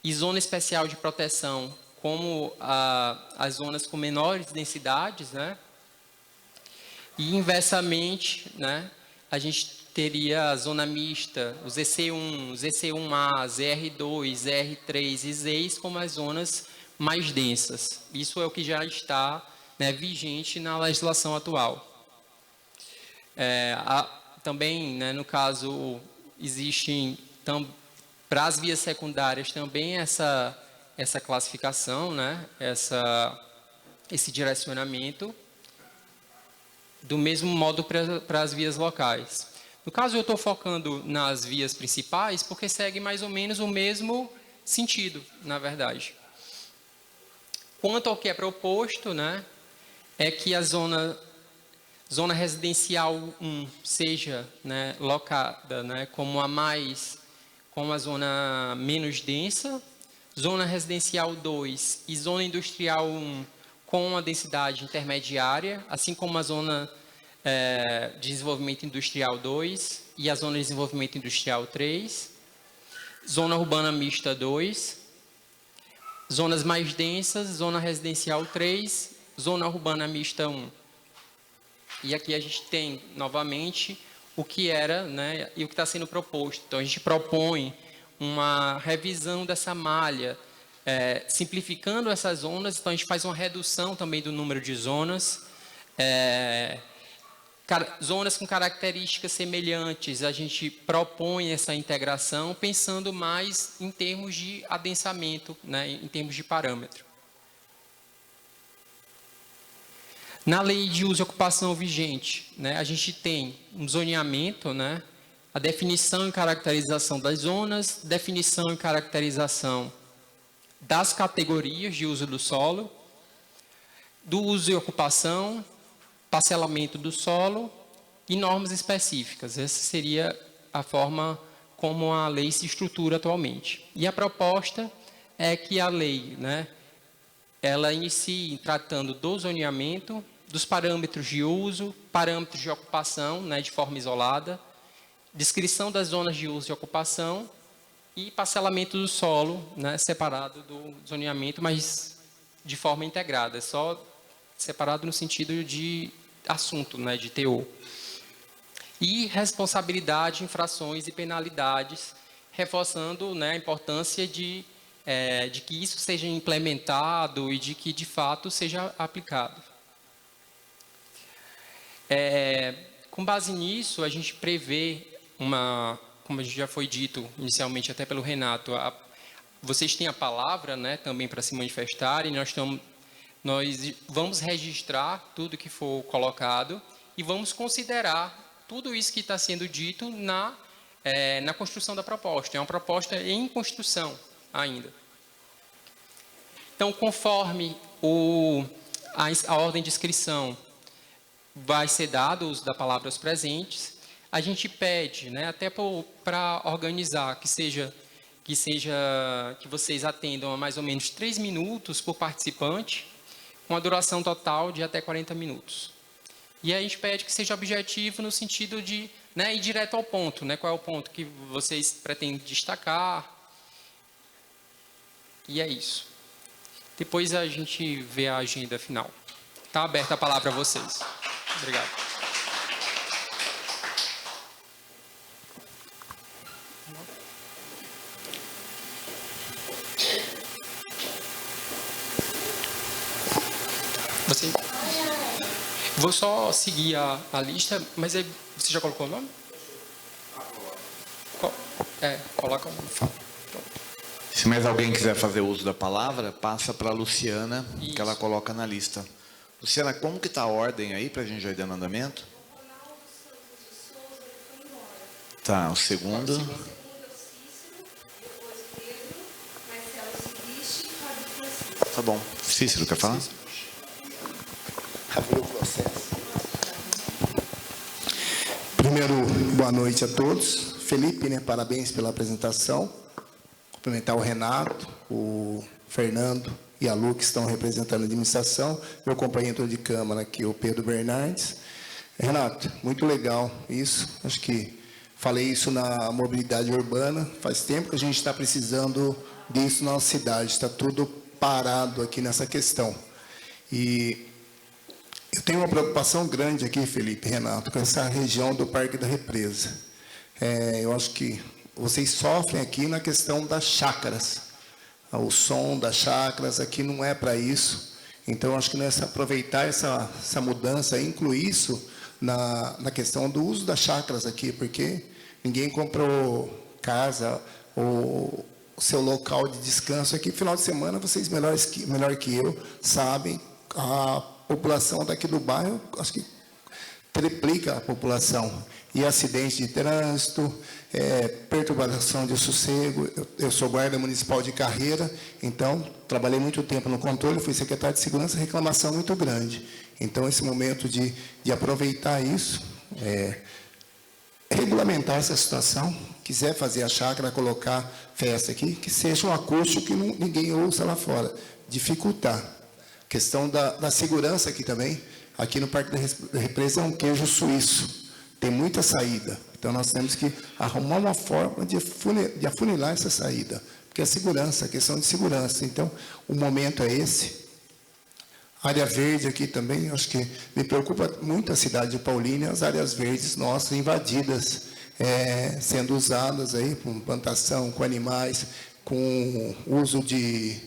e zona especial de proteção, como as zonas com menores densidades, né? E inversamente, né, a gente teria a zona mista, os EC1, os EC1A, ZR2, ZR3 e ZEIS como as zonas mais densas. Isso é o que já está, né, vigente na legislação atual. Também, né, no caso, existem, para as vias secundárias também essa classificação, né, esse direcionamento, do mesmo modo para as vias locais. No caso, eu estou focando nas vias principais, porque segue mais ou menos o mesmo sentido, na verdade. Quanto ao que é proposto, né, é que a zona residencial 1 seja, né, locada, né, como a zona menos densa, zona residencial 2 e zona industrial 1 com a densidade intermediária, assim como a zona de desenvolvimento industrial 2 e a zona de desenvolvimento industrial 3, zona urbana mista 2, zonas mais densas, zona residencial 3, zona urbana mista 1. E aqui a gente tem, novamente, o que era, né, e o que está sendo proposto. Então, a gente propõe uma revisão dessa malha, simplificando essas zonas. Então, a gente faz uma redução também do número de zonas. Zonas com características semelhantes, a gente propõe essa integração, pensando mais em termos de adensamento, né, em termos de parâmetro. Na lei de uso e ocupação vigente, né, a gente tem um zoneamento, né, a definição e caracterização das zonas, definição e caracterização das categorias de uso do solo, do uso e ocupação, parcelamento do solo e normas específicas. Essa seria a forma como a lei se estrutura atualmente. E a proposta é que a lei, né, ela inicie tratando do zoneamento, dos parâmetros de uso, parâmetros de ocupação, né, de forma isolada, descrição das zonas de uso e ocupação e parcelamento do solo, né, separado do zoneamento, mas de forma integrada, só separado no sentido de assunto, né, de teor. E responsabilidade, infrações e penalidades, reforçando, né, a importância de que isso seja implementado e de que, de fato, seja aplicado. Com base nisso, a gente prevê como já foi dito inicialmente até pelo Renato, vocês têm a palavra, né, também para se manifestarem, nós vamos registrar tudo que for colocado e vamos considerar tudo isso que está sendo dito na construção da proposta. É uma proposta em construção ainda. Então, conforme a ordem de inscrição vai ser dado o uso da palavra aos presentes, a gente pede, né, até para organizar, que vocês atendam a mais ou menos 3 minutos por participante, com a duração total de até 40 minutos. E aí a gente pede que seja objetivo no sentido de, né, ir direto ao ponto, né, qual é o ponto que vocês pretendem destacar. E é isso. Depois a gente vê a agenda final. Está aberta a palavra a vocês. Obrigado. Vou só seguir a lista, mas você já colocou o nome? Coloca o nome. Se mais alguém quiser fazer uso da palavra, passa para a Luciana, isso, que ela coloca na lista. Luciana, como que está a ordem aí para a gente já ir dando andamento? Tá, o segundo. Tá bom. Cícero, quer falar? Primeiro, boa noite a todos. Felipe, né, parabéns pela apresentação. Cumprimentar o Renato, o Fernando e a Lu, que estão representando a administração. Meu companheiro de Câmara aqui, o Pedro Bernardes. Renato, muito legal isso. Acho que falei isso na mobilidade urbana. Faz tempo que a gente está precisando disso na nossa cidade. Está tudo parado aqui nessa questão. E eu tenho uma preocupação grande aqui, Felipe, Renato, com essa região do Parque da Represa. Eu acho que vocês sofrem aqui na questão das chácaras. O som das chácaras aqui não é para isso. Então, acho que nessa aproveitar essa mudança, incluir isso na questão do uso das chácaras aqui, porque ninguém comprou casa ou o seu local de descanso aqui. Final de semana, vocês melhor que eu sabem, a população daqui do bairro, acho que triplica a população. E acidentes de trânsito, perturbação de sossego. Eu sou guarda municipal de carreira, então trabalhei muito tempo no controle, fui secretário de segurança, reclamação muito grande. Então, esse momento de aproveitar isso, regulamentar essa situação, quiser fazer a chácara, colocar festa aqui, que seja um acústico que ninguém ouça lá fora, dificultar. Questão da segurança aqui também. Aqui no Parque da Represa é um queijo suíço. Tem muita saída. Então, nós temos que arrumar uma forma de afunilar essa saída. porque é segurança, a questão de segurança. Então, o momento é esse. Área verde aqui também, acho que me preocupa muito a cidade de Paulínia, as áreas verdes nossas invadidas, sendo usadas aí com plantação, com animais, com uso de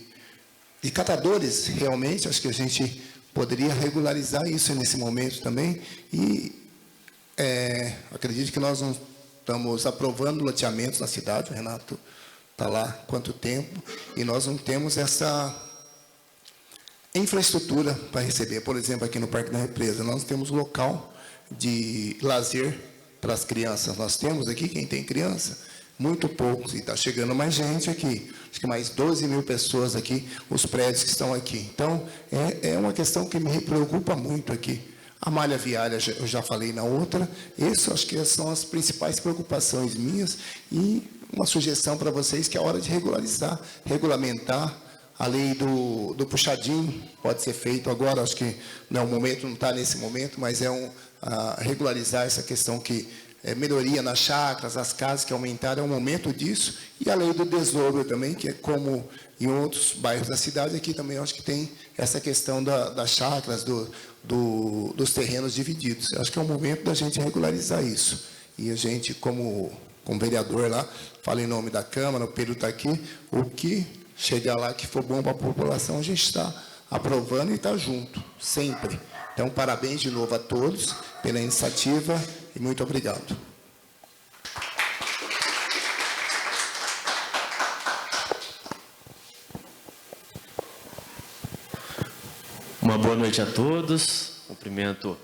catadores, realmente, acho que a gente poderia regularizar isso nesse momento também, e acredito que nós não estamos aprovando loteamentos na cidade, o Renato está lá há quanto tempo, e nós não temos essa infraestrutura para receber. Por exemplo, aqui no Parque da Represa, nós temos local de lazer para as crianças. Nós temos aqui, quem tem criança, muito poucos, e está chegando mais gente aqui. Acho que mais 12 mil pessoas aqui, os prédios que estão aqui. Então, é uma questão que me preocupa muito aqui. A malha viária, eu já falei na outra. Isso, acho que são as principais preocupações minhas. E uma sugestão para vocês, que é a hora de regularizar, regulamentar. A lei do puxadinho pode ser feito agora, acho que não é o momento, não está nesse momento, mas regularizar essa questão que melhoria nas chácaras, as casas que aumentaram, é o momento disso, e a lei do desdobro também, que é como em outros bairros da cidade, aqui também acho que tem essa questão das chácaras, dos terrenos divididos. Acho que é o momento da gente regularizar isso. E a gente, como vereador lá, fala em nome da Câmara, o Pedro está aqui, o que chegar lá que for bom para a população, a gente está aprovando e está junto, sempre. Então, parabéns de novo a todos pela iniciativa e muito obrigado. Uma boa noite a todos. Cumprimento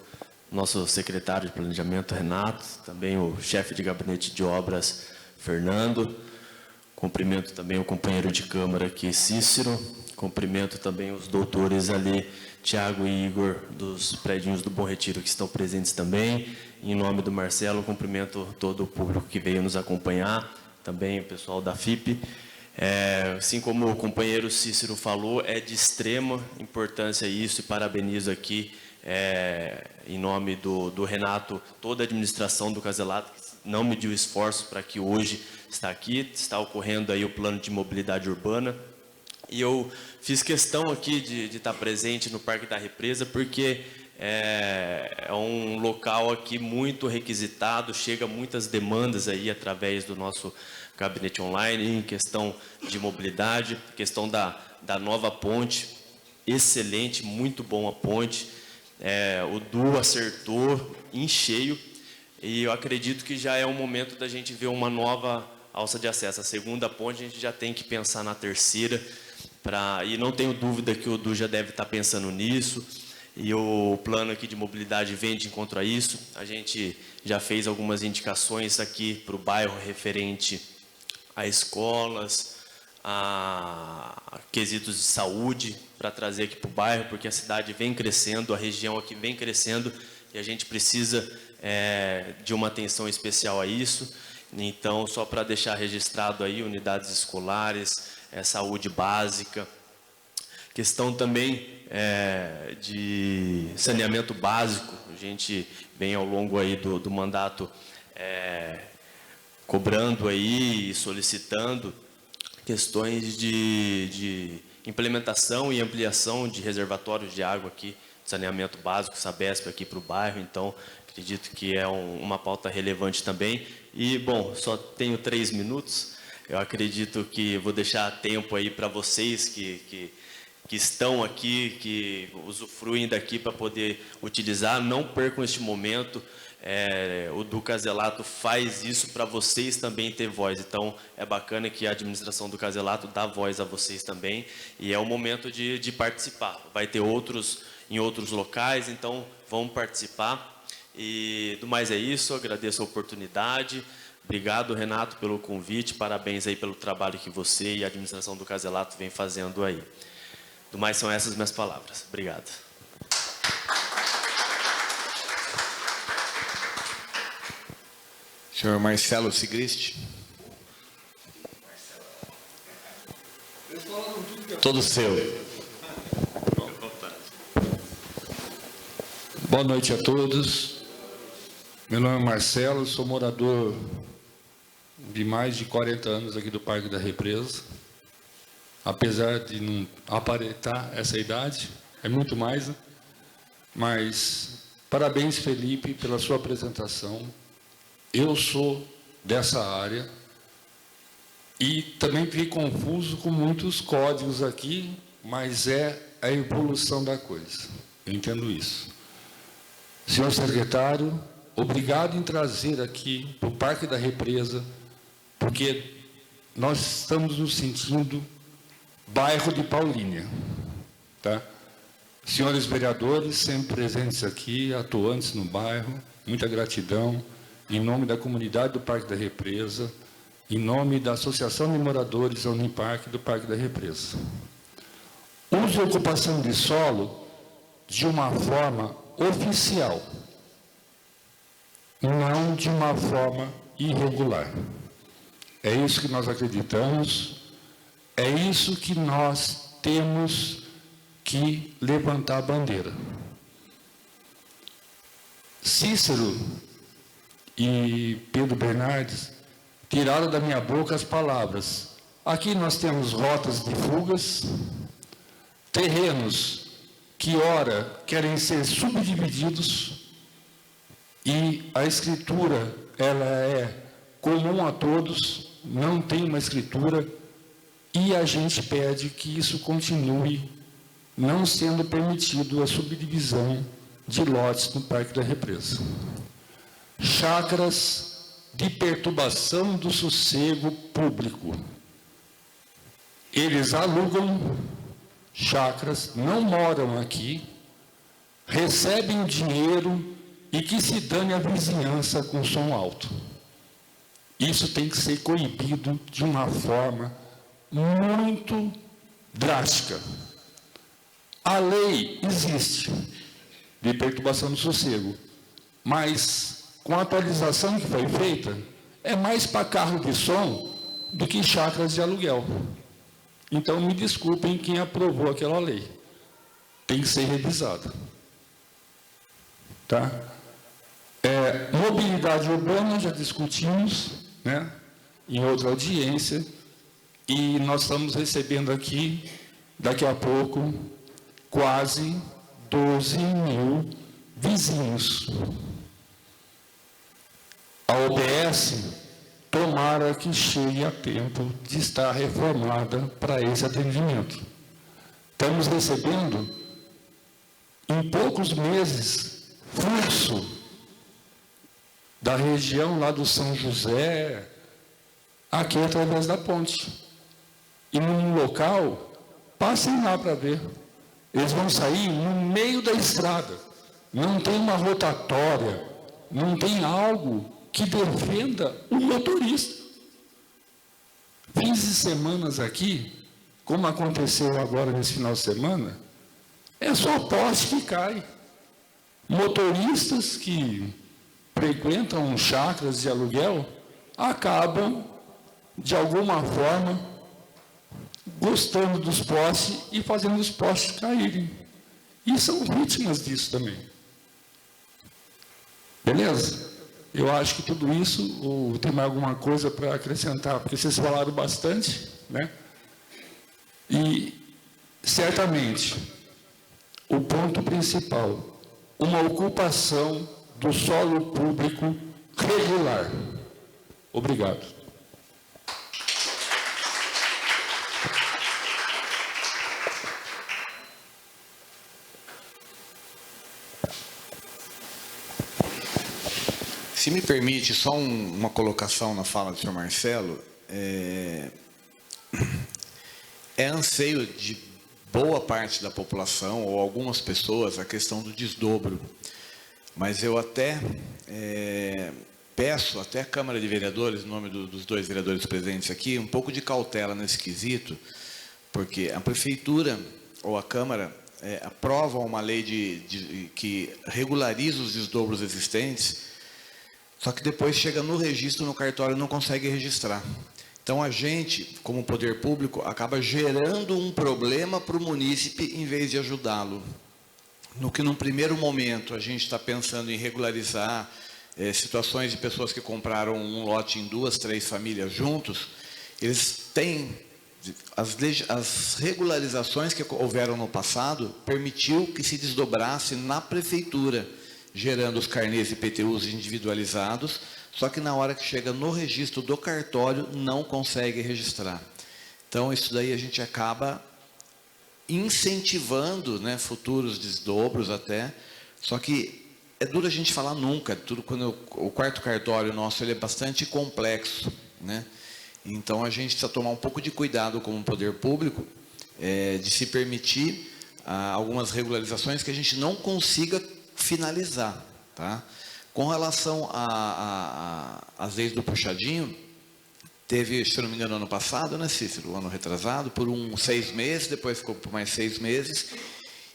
o nosso secretário de Planejamento, Renato, também o chefe de gabinete de obras, Fernando. Cumprimento também o companheiro de Câmara aqui, Cícero. Cumprimento também os doutores ali, Tiago e Igor, dos prédios do Bom Retiro, que estão presentes também. Em nome do Marcelo, cumprimento todo o público que veio nos acompanhar, também o pessoal da FIP. Assim como o companheiro Cícero falou, é de extrema importância isso, e parabenizo aqui, em nome do Renato, toda a administração do Caselato, que não mediu esforço para que hoje está aqui, está ocorrendo aí o plano de mobilidade urbana. E eu fiz questão aqui de estar presente no Parque da Represa, porque é um local aqui muito requisitado, chega muitas demandas aí através do nosso gabinete online, em questão de mobilidade, questão da nova ponte, excelente, muito bom a ponte, o Du acertou em cheio, e eu acredito que já é o momento da gente ver uma nova alça de acesso. A segunda ponte a gente já tem que pensar na terceira, e não tenho dúvida que o Du já deve estar pensando nisso, e o plano aqui de mobilidade vem de encontro a isso. A gente já fez algumas indicações aqui para o bairro referente a escolas, a quesitos de saúde, para trazer aqui para o bairro, porque a cidade vem crescendo, a região aqui vem crescendo, e a gente precisa de uma atenção especial a isso. Então, só para deixar registrado aí, unidades escolares, saúde básica, questão também de saneamento básico. A gente vem ao longo aí do mandato cobrando aí e solicitando questões de implementação e ampliação de reservatórios de água aqui, saneamento básico, Sabesp aqui para o bairro. Então, acredito que é uma pauta relevante também. E, bom, só tenho 3 minutos. Eu acredito que vou deixar tempo aí para vocês que estão aqui, que usufruem daqui para poder utilizar. Não percam este momento. O do Caselato faz isso para vocês também ter voz. Então, é bacana que a administração do Caselato dá voz a vocês também. E é o momento de participar. Vai ter outros em outros locais, então vamos participar. E do mais é isso, agradeço a oportunidade. Obrigado, Renato, pelo convite. Parabéns aí pelo trabalho que você e a administração do Caselato vem fazendo aí. Do mais são essas minhas palavras. Obrigado. Senhor Marcelo Sigrist. Todo seu. Boa noite a todos. Meu nome é Marcelo, sou morador de mais de 40 anos aqui do Parque da Represa. apesar de não aparentar essa idade, é muito mais, né? Mas parabéns, Felipe, pela sua apresentação. Eu sou dessa área e também fiquei confuso com muitos códigos aqui, mas é a evolução da coisa. Eu entendo isso. Senhor secretário, obrigado em trazer aqui para o Parque da Represa, porque nós estamos nos sentindo bairro de Paulínia, tá? Senhores vereadores, sempre presentes aqui, atuantes no bairro, muita gratidão, em nome da comunidade do Parque da Represa, em nome da Associação de Moradores da Uniparque do Parque da Represa. Uso e ocupação de solo de uma forma oficial, não de uma forma irregular. É isso que nós acreditamos, é isso que nós temos que levantar a bandeira. Cícero e Pedro Bernardes tiraram da minha boca as palavras. Aqui nós temos rotas de fugas, terrenos que ora querem ser subdivididos e a escritura ela é comum a todos, não tem uma escritura e a gente pede que isso continue não sendo permitido a subdivisão de lotes no Parque da Represa. Chácaras de perturbação do sossego público. Eles alugam chácaras, não moram aqui, recebem dinheiro e que se dane a vizinhança com som alto. Isso tem que ser coibido de uma forma muito drástica. A lei existe de perturbação do sossego, mas com a atualização que foi feita, é mais para carro de som do que chácaras de aluguel. Então, me desculpem quem aprovou aquela lei. Tem que ser revisada. Tá? Mobilidade urbana, já discutimos, né, em outra audiência, e nós estamos recebendo aqui, daqui a pouco, quase 12 mil vizinhos. A OBS, tomara que chegue a tempo de estar reformada para esse atendimento. Estamos recebendo, em poucos meses, fluxo da região lá do São José, aqui através da ponte. E num local, passem lá para ver. Eles vão sair no meio da estrada. Não tem uma rotatória, não tem algo que defenda o motorista. Fins de semanas aqui, como aconteceu agora nesse final de semana, é só poste que cai. Motoristas que frequentam chácaras de aluguel acabam, de alguma forma, gostando dos postes e fazendo os postes caírem. E são vítimas disso também. Beleza? Eu acho que tudo isso, ou tem mais alguma coisa para acrescentar, porque vocês falaram bastante, né? E, certamente, o ponto principal, uma ocupação do solo público regular. Obrigado. Se me permite, só uma colocação na fala do senhor Marcelo. É anseio de boa parte da população, ou algumas pessoas, a questão do desdobro. Mas eu até peço, até a Câmara de Vereadores, em nome dos dois vereadores presentes aqui, um pouco de cautela nesse quesito, porque a Prefeitura ou a Câmara aprovam uma lei que regulariza os desdobros existentes, só que depois chega no registro, no cartório, e não consegue registrar. Então, a gente, como poder público, acaba gerando um problema para o munícipe em vez de ajudá-lo. No que, num primeiro momento, a gente está pensando em regularizar situações de pessoas que compraram um lote em 2, 3 famílias juntos, eles têm as regularizações que houveram no passado permitiu que se desdobrasse na prefeitura, gerando os carnês IPTUs individualizados, só que na hora que chega no registro do cartório, não consegue registrar. Então, isso daí a gente acaba incentivando, né, futuros desdobros até, só que é duro a gente falar nunca, tudo quando o quarto cartório nosso ele é bastante complexo, né? Então a gente precisa tomar um pouco de cuidado como poder público, de se permitir algumas regularizações que a gente não consiga finalizar, tá? Com relação às leis do puxadinho, teve, se eu não me engano, ano passado, né, Cícero, ano retrasado, por 6 meses, depois ficou por mais 6 meses,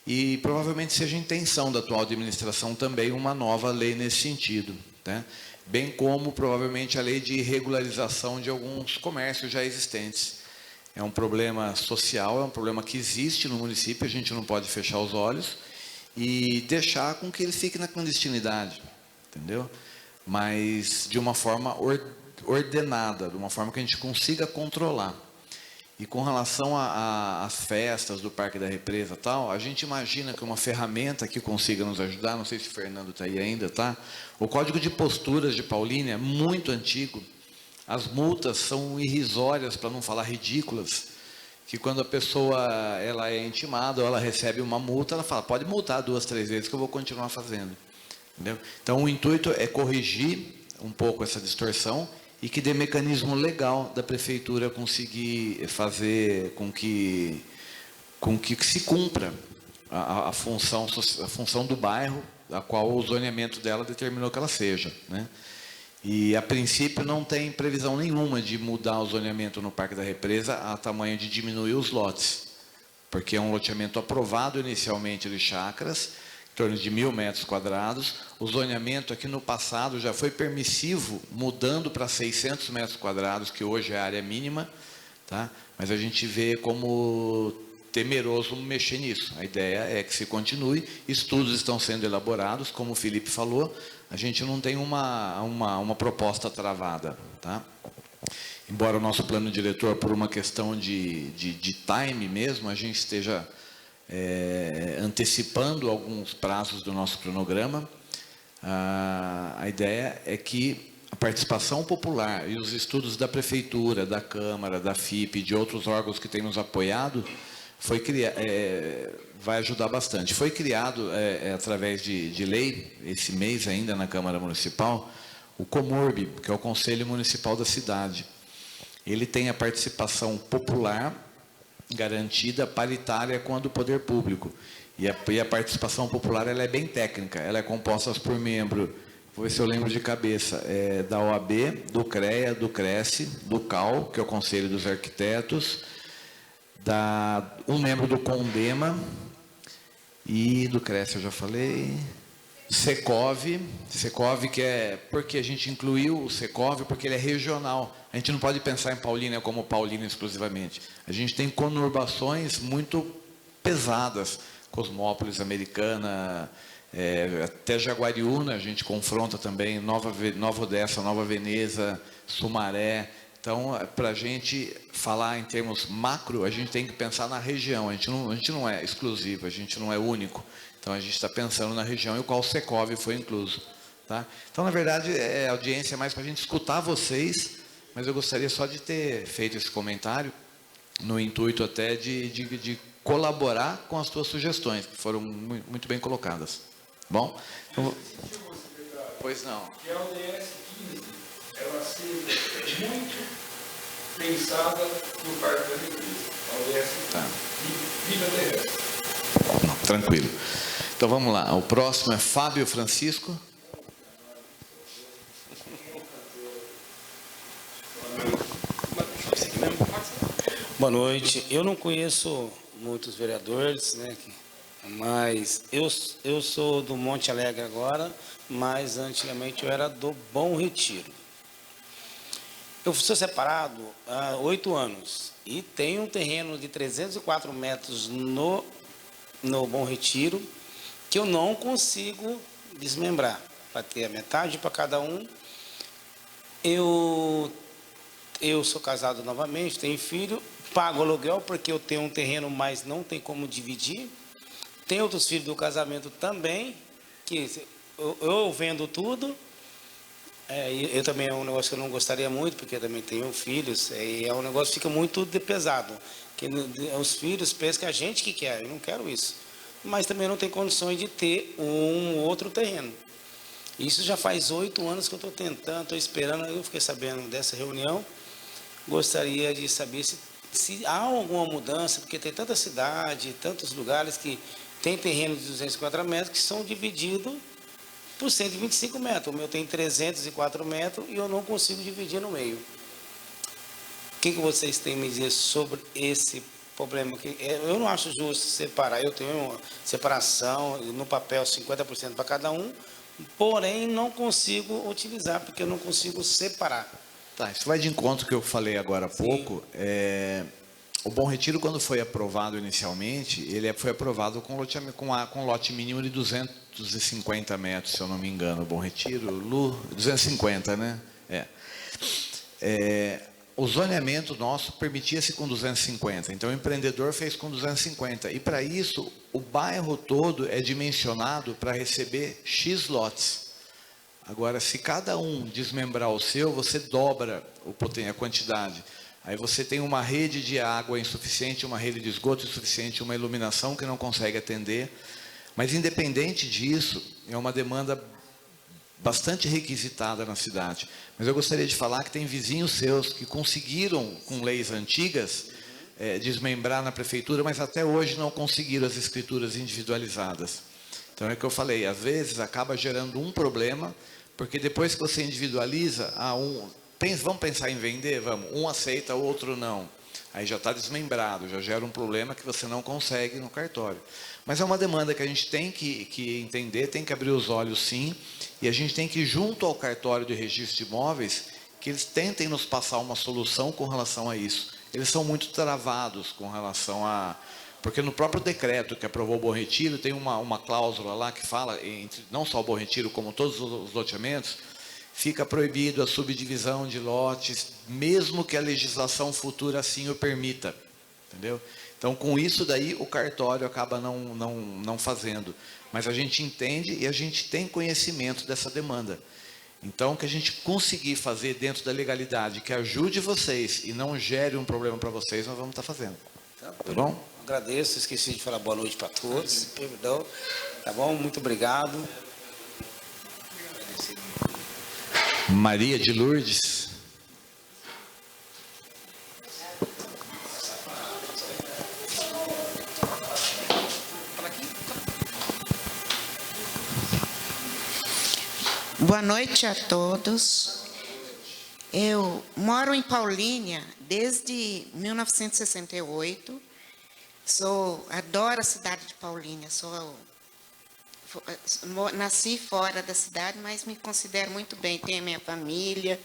e provavelmente seja intenção da atual administração também uma nova lei nesse sentido, né? Bem como provavelmente a lei de regularização de alguns comércios já existentes. É um problema social, é um problema que existe no município, a gente não pode fechar os olhos e deixar com que ele fique na clandestinidade, entendeu? Mas de uma forma ordenada, de uma forma que a gente consiga controlar. E com relação às festas do Parque da Represa tal, a gente imagina que uma ferramenta que consiga nos ajudar, não sei se o Fernando está aí ainda, tá? O Código de Posturas de Paulínia é muito antigo, as multas são irrisórias, para não falar ridículas, que quando a pessoa ela é intimada ou ela recebe uma multa, ela fala, pode multar 2, 3 vezes que eu vou continuar fazendo. Entendeu? Então o intuito é corrigir um pouco essa distorção e que dê mecanismo legal da prefeitura conseguir fazer com que se cumpra a função do bairro, a qual o zoneamento dela determinou que ela seja, né? E a princípio não tem previsão nenhuma de mudar o zoneamento no Parque da Represa a tamanho de diminuir os lotes, porque é um loteamento aprovado inicialmente de chácaras, em torno de 1.000 metros quadrados. O zoneamento aqui no passado já foi permissivo, mudando para 600 metros quadrados, que hoje é a área mínima, tá? Mas a gente vê como temeroso mexer nisso. A ideia é que se continue, estudos estão sendo elaborados, como o Felipe falou, a gente não tem uma proposta travada, tá? Embora o nosso plano diretor, por uma questão de time mesmo, a gente esteja antecipando alguns prazos do nosso cronograma. A ideia é que a participação popular e os estudos da Prefeitura, da Câmara, da FIP e de outros órgãos que têm nos apoiado vai ajudar bastante. Foi criado, através de lei, esse mês ainda na Câmara Municipal, o COMURB, que é o Conselho Municipal da Cidade. Ele tem a participação popular garantida, paritária com a do poder público. E a participação popular ela é bem técnica, ela é composta por membros, vou ver se eu lembro de cabeça, da OAB, do CREA, do CRECE, do CAL, que é o Conselho dos Arquitetos, um membro do CONDEMA, e do CRECE eu já falei, Secov, que é porque a gente incluiu o Secov, porque ele é regional. A gente não pode pensar em Paulínia como Paulínia exclusivamente. A gente tem conurbações muito pesadas, Cosmópolis, Americana, até Jaguariúna, a gente confronta também, Nova Odessa, Nova Veneza, Sumaré. Então, para a gente falar em termos macro, a gente tem que pensar na região. A gente não é exclusivo, a gente não é único. Então, a gente está pensando na região e o qual o Secov foi incluso. Tá? Então, na verdade, a audiência é mais para a gente escutar vocês, mas eu gostaria só de ter feito esse comentário, no intuito até de colaborar com as suas sugestões, que foram muito bem colocadas. Bom? Então, pois não. Que a ODS 15, ela seja muito pensada no Parque da Represa. A ODS 15, tá. Vida terrestre. Não, tranquilo. Então vamos lá. O próximo é Fábio Francisco. Boa noite. Eu não conheço muitos vereadores, né? Mas eu sou do Monte Alegre agora, mas antigamente eu era do Bom Retiro. Eu sou separado há 8 anos e tenho um terreno de 304 metros no Bom Retiro que eu não consigo desmembrar, para ter a metade para cada um. Eu sou casado novamente, tenho filho, pago aluguel porque eu tenho um terreno, mas não tem como dividir. Tem outros filhos do casamento também, que eu vendo tudo. Eu também, é um negócio que eu não gostaria muito, porque eu também tenho filhos, e é um negócio que fica muito pesado. Que os filhos pensam que a gente que quer, eu não quero isso. Mas também não tem condições de ter um outro terreno. Isso já faz 8 anos que eu estou tentando, estou esperando, eu fiquei sabendo dessa reunião. Gostaria de saber se há alguma mudança, porque tem tanta cidade, tantos lugares que tem terrenos de 204 metros que são divididos por 125 metros. O meu tem 304 metros e eu não consigo dividir no meio. O que vocês têm a me dizer sobre esse problema? Eu não acho justo separar. Eu tenho uma separação, no papel 50% para cada um, porém não consigo utilizar, porque eu não consigo separar. Tá, isso vai de encontro que eu falei agora há pouco. O Bom Retiro, quando foi aprovado inicialmente, ele foi aprovado com lote mínimo de 250 metros, se eu não me engano. O Bom Retiro, 250, né? O zoneamento nosso permitia-se com 250, então o empreendedor fez com 250. E para isso, o bairro todo é dimensionado para receber X lotes. Agora, se cada um desmembrar o seu, você dobra a quantidade. Aí você tem uma rede de água insuficiente, uma rede de esgoto insuficiente, uma iluminação que não consegue atender. Mas, independente disso, é uma demanda bastante requisitada na cidade. Mas eu gostaria de falar que tem vizinhos seus que conseguiram, com leis antigas, desmembrar na prefeitura, mas até hoje não conseguiram as escrituras individualizadas. Então, é o que eu falei, às vezes acaba gerando um problema, porque depois que você individualiza, vamos pensar em vender? Vamos. Um aceita, o outro não. Aí já está desmembrado, já gera um problema que você não consegue no cartório. Mas é uma demanda que a gente tem que entender, tem que abrir os olhos sim, e a gente tem que ir junto ao cartório de registro de imóveis, que eles tentem nos passar uma solução com relação a isso. Eles são muito travados com relação a... Porque no próprio decreto que aprovou o Bom Retiro, tem uma cláusula lá que fala, não só o Bom Retiro, como todos os loteamentos, fica proibido a subdivisão de lotes, mesmo que a legislação futura assim o permita. Entendeu? Então, com isso daí, o cartório acaba não fazendo. Mas a gente entende e a gente tem conhecimento dessa demanda. Então, o que a gente conseguir fazer dentro da legalidade, que ajude vocês e não gere um problema para vocês, nós vamos estar fazendo. Tá bom? Agradeço, esqueci de falar boa noite para todos. Perdão. Tá bom? Muito obrigado. Maria de Lourdes. Boa noite a todos. Eu moro em Paulínia desde 1968. Adoro a cidade de Paulínia. Nasci fora da cidade, mas me considero muito bem. Tenho a minha família,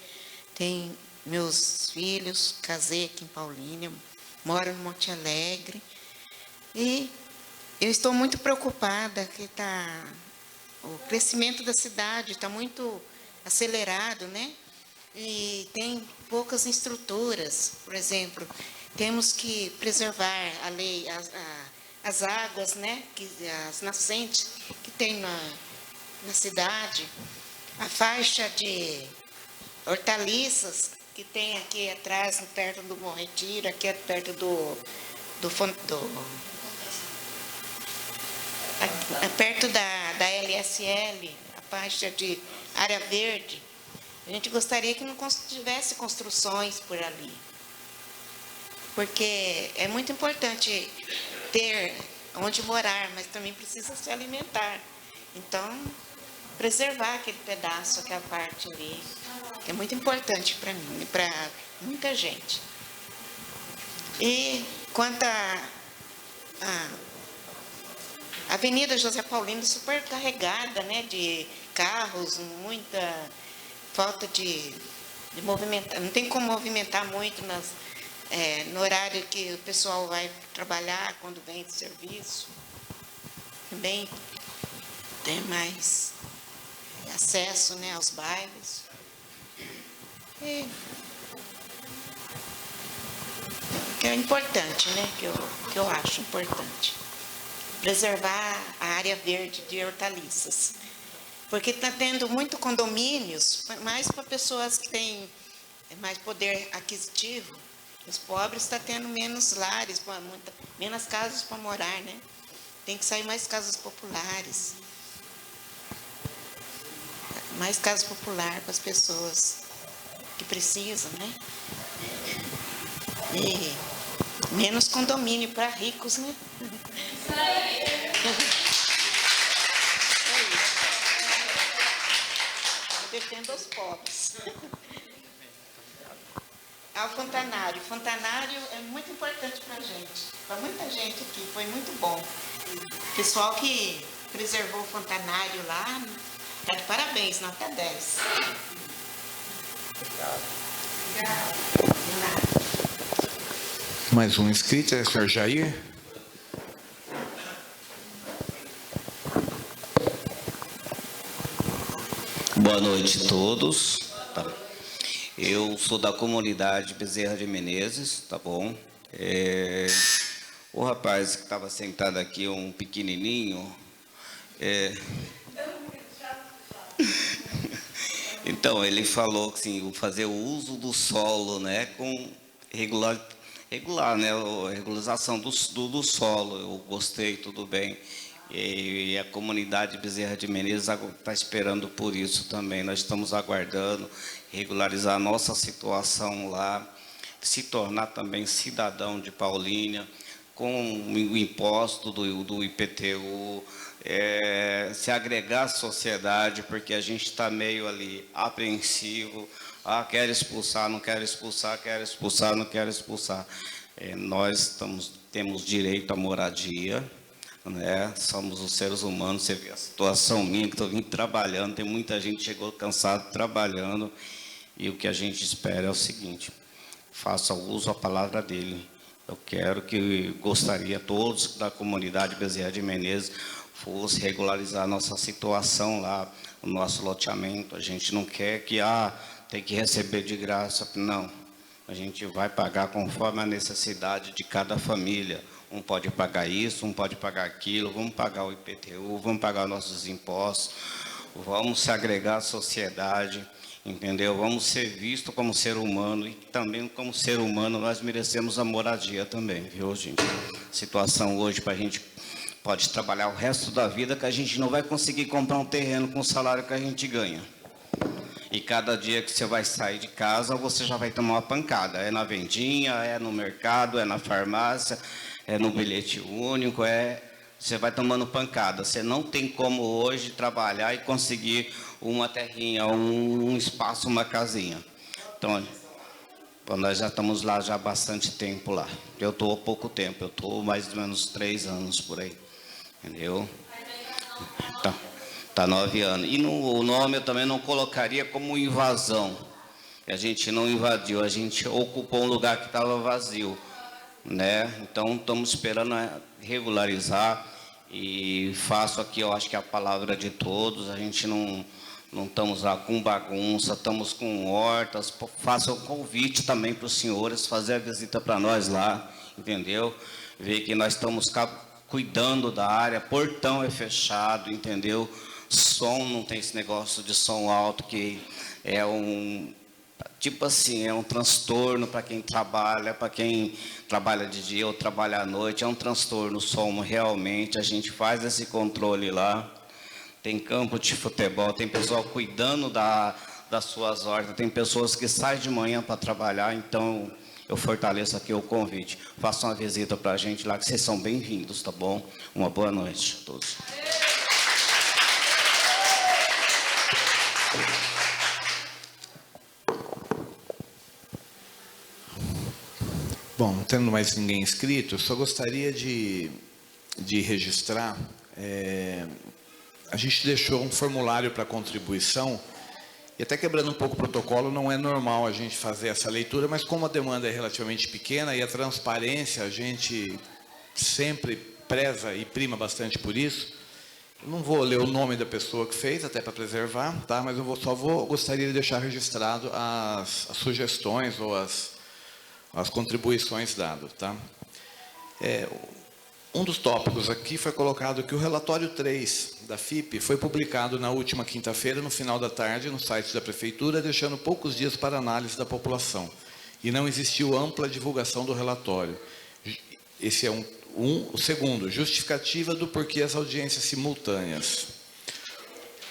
tenho meus filhos, casei aqui em Paulínia, moro no Monte Alegre. E eu estou muito preocupada que o crescimento da cidade está muito acelerado, né? E tem poucas estruturas. Por exemplo, temos que preservar as águas, né? As nascentes que tem na cidade, a faixa de hortaliças que tem aqui atrás, perto do Bom Retiro, aqui perto perto da LSL, a faixa de área verde. A gente gostaria que não tivesse construções por ali, porque é muito importante ter onde morar, mas também precisa se alimentar. Então, preservar aquele pedaço, aquela parte ali, que é muito importante para mim e para muita gente. E quanto à Avenida José Paulino, super carregada, né, de carros, muita falta de movimentar, não tem como movimentar muito no horário que o pessoal vai trabalhar, quando vem de serviço. Também tem mais acesso, né, aos bairros. E é importante, né? Que eu acho importante. Preservar a área verde de hortaliças. Porque está tendo muito condomínios, mais para pessoas que têm mais poder aquisitivo. Os pobres estão tendo menos lares, menos casas para morar, né? Tem que sair mais casas populares. Mais casas populares para as pessoas que precisam, né? E menos condomínio para ricos, né? Eu defendo os pobres. O Fontanário. O Fontanário é muito importante para a gente, para muita gente aqui, foi muito bom. O pessoal que preservou o Fontanário lá, está de parabéns, nota 10. Obrigado. De nada. Mais um inscrito, é o senhor Jair. Boa noite a todos. Eu sou da comunidade Bezerra de Menezes, tá bom? O rapaz que estava sentado aqui, um pequenininho, então ele falou que assim, fazer o uso do solo, né, com regular, né, a regularização do solo. Eu gostei, tudo bem. E a comunidade Bezerra de Menezes está esperando por isso também. Nós estamos aguardando regularizar a nossa situação lá, se tornar também cidadão de Paulínia, com o imposto do IPTU, se agregar à sociedade, porque a gente está meio ali apreensivo. Quer expulsar, não quer expulsar, quer expulsar, não quer expulsar. Nós temos direito à moradia, né? Somos os seres humanos. Você vê a situação minha, que estou vindo trabalhando, tem muita gente que chegou cansado trabalhando, e o que a gente espera é o seguinte: faça uso da palavra dele. Eu gostaria todos da comunidade Bezerra de Menezes fosse regularizar a nossa situação lá, o nosso loteamento. A gente não quer que tem que receber de graça, não. A gente vai pagar conforme a necessidade de cada família. Um pode pagar isso, um pode pagar aquilo, vamos pagar o IPTU, vamos pagar nossos impostos, vamos se agregar à sociedade, entendeu? Vamos ser vistos como ser humano, e também como ser humano nós merecemos a moradia também, viu, gente? Situação hoje para a gente pode trabalhar o resto da vida, que a gente não vai conseguir comprar um terreno com o salário que a gente ganha. E cada dia que você vai sair de casa, você já vai tomar uma pancada. É na vendinha, é no mercado, é na farmácia, é no bilhete único, você vai tomando pancada. Você não tem como hoje trabalhar e conseguir uma terrinha, um espaço, uma casinha. Então, nós já estamos lá já há bastante tempo lá. Eu estou há pouco tempo, eu estou mais ou menos 3 anos por aí. Entendeu? Tá 9 anos. E o nome eu também não colocaria como invasão. A gente não invadiu, a gente ocupou um lugar que estava vazio, né? Então estamos esperando regularizar, e faço aqui, eu acho que é a palavra de todos. A gente não estamos lá com bagunça, estamos com hortas. Faço o convite também para os senhores fazer a visita para nós lá, entendeu? Ver que nós estamos cuidando da área, portão é fechado, entendeu? Som, não tem esse negócio de som alto, que é tipo assim, é um transtorno para quem trabalha de dia ou trabalha à noite, é um transtorno o som realmente. A gente faz esse controle lá. Tem campo de futebol, tem pessoal cuidando das suas hortas, tem pessoas que saem de manhã para trabalhar. Então eu fortaleço aqui o convite. Façam uma visita para a gente lá, que vocês são bem-vindos, tá bom? Uma boa noite a todos. Bom, não tendo mais ninguém inscrito, eu só gostaria de registrar. A gente deixou um formulário para contribuição, e até quebrando um pouco o protocolo, não é normal a gente fazer essa leitura, mas como a demanda é relativamente pequena e a transparência a gente sempre preza e prima bastante por isso, eu não vou ler o nome da pessoa que fez, até para preservar, tá? Mas eu gostaria de deixar registrado as sugestões ou as contribuições dadas, tá? Um dos tópicos aqui foi colocado que o relatório 3 da FIP foi publicado na última quinta-feira, no final da tarde, no site da Prefeitura, deixando poucos dias para análise da população. E não existiu ampla divulgação do relatório. Esse é o segundo, justificativa do porquê as audiências simultâneas.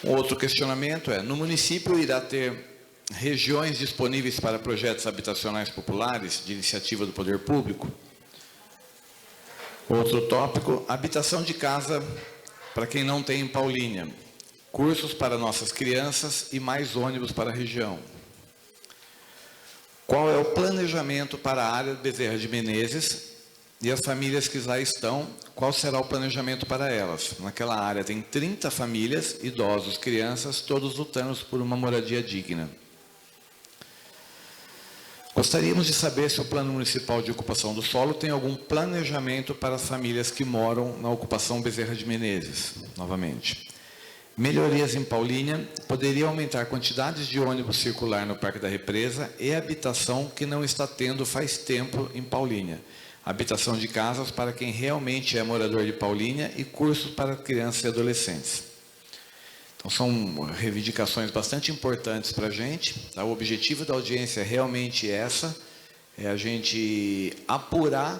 Um outro questionamento no município irá ter regiões disponíveis para projetos habitacionais populares de iniciativa do poder público? Outro tópico, habitação de casa para quem não tem em Paulínia, cursos para nossas crianças e mais ônibus para a região. Qual é o planejamento para a área de Bezerra de Menezes e as famílias que lá estão, qual será o planejamento para elas? Naquela área tem 30 famílias, idosos, crianças, todos lutando por uma moradia digna. Gostaríamos de saber se o Plano Municipal de Ocupação do Solo tem algum planejamento para as famílias que moram na ocupação Bezerra de Menezes, novamente. Melhorias em Paulínia poderiam aumentar quantidades de ônibus circular no Parque da Represa e habitação que não está tendo faz tempo em Paulínia. Habitação de casas para quem realmente é morador de Paulínia e cursos para crianças e adolescentes. Então, são reivindicações bastante importantes para a gente. Tá? O objetivo da audiência é realmente essa, é a gente apurar,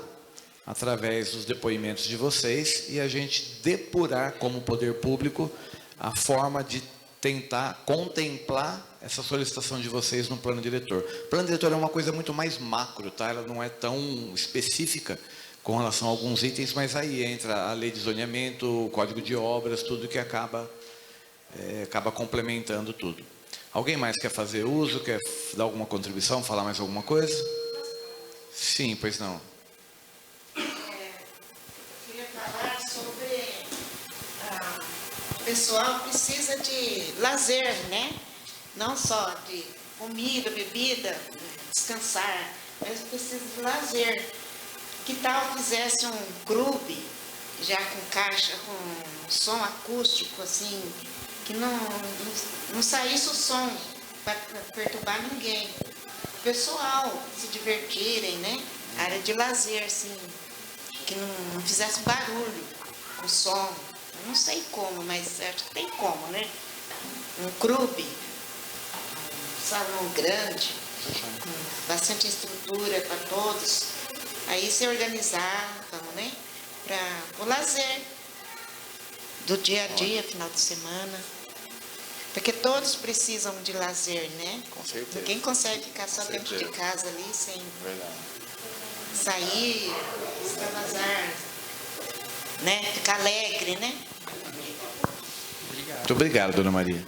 através dos depoimentos de vocês, e a gente depurar, como poder público, a forma de tentar contemplar essa solicitação de vocês no plano diretor. O plano diretor é uma coisa muito mais macro, tá? Ela não é tão específica com relação a alguns itens, mas aí entra a lei de zoneamento, o código de obras, tudo que acaba complementando tudo. Alguém mais quer fazer uso, quer dar alguma contribuição, falar mais alguma coisa? Sim, pois não. Queria falar sobre o pessoal precisa de lazer, né? Não só de comida, bebida, descansar, mas precisa de lazer. Que tal fizesse um clube, já com caixa, com som acústico, assim, que não saísse o som para perturbar ninguém. O pessoal se divertirem, né? Área de lazer, assim, que não fizesse barulho, o som. Eu não sei como, mas acho que tem como, né? Um clube, um salão grande, com bastante estrutura para todos. Aí se organizar, vamos, né? Para o lazer do dia a dia, final de semana. Porque todos precisam de lazer, né? Com certeza. Ninguém consegue ficar só dentro de casa ali sem sair, extravasar, né? Ficar alegre, né? Muito obrigado, dona Maria.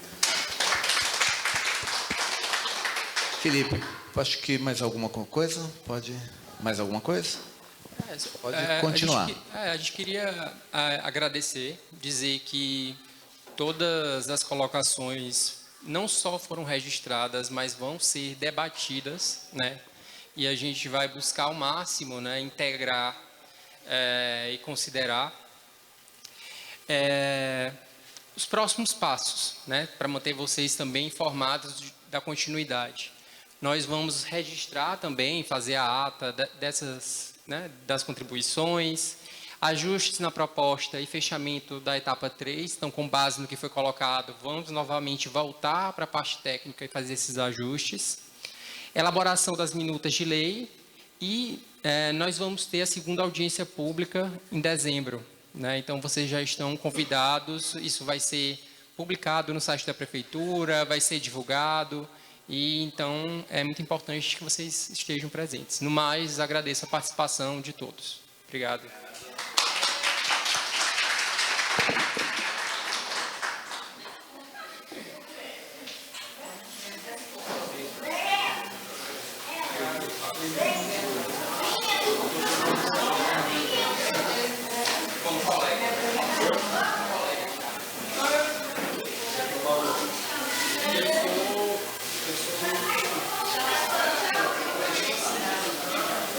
Felipe, acho que mais alguma coisa? Pode? Mais alguma coisa? Pode continuar. A gente queria agradecer, dizer que todas as colocações não só foram registradas, mas vão ser debatidas, né? E a gente vai buscar ao máximo, né, integrar e considerar os próximos passos, né, para manter vocês também informados da continuidade. Nós vamos registrar também, fazer a ata dessas, né, das contribuições, ajustes na proposta e fechamento da etapa 3. Então, com base no que foi colocado, vamos novamente voltar para a parte técnica e fazer esses ajustes. Elaboração das minutas de lei e nós vamos ter a segunda audiência pública em dezembro, né? Então, vocês já estão convidados, isso vai ser publicado no site da Prefeitura, vai ser divulgado. E, então, é muito importante que vocês estejam presentes. No mais, agradeço a participação de todos. Obrigado.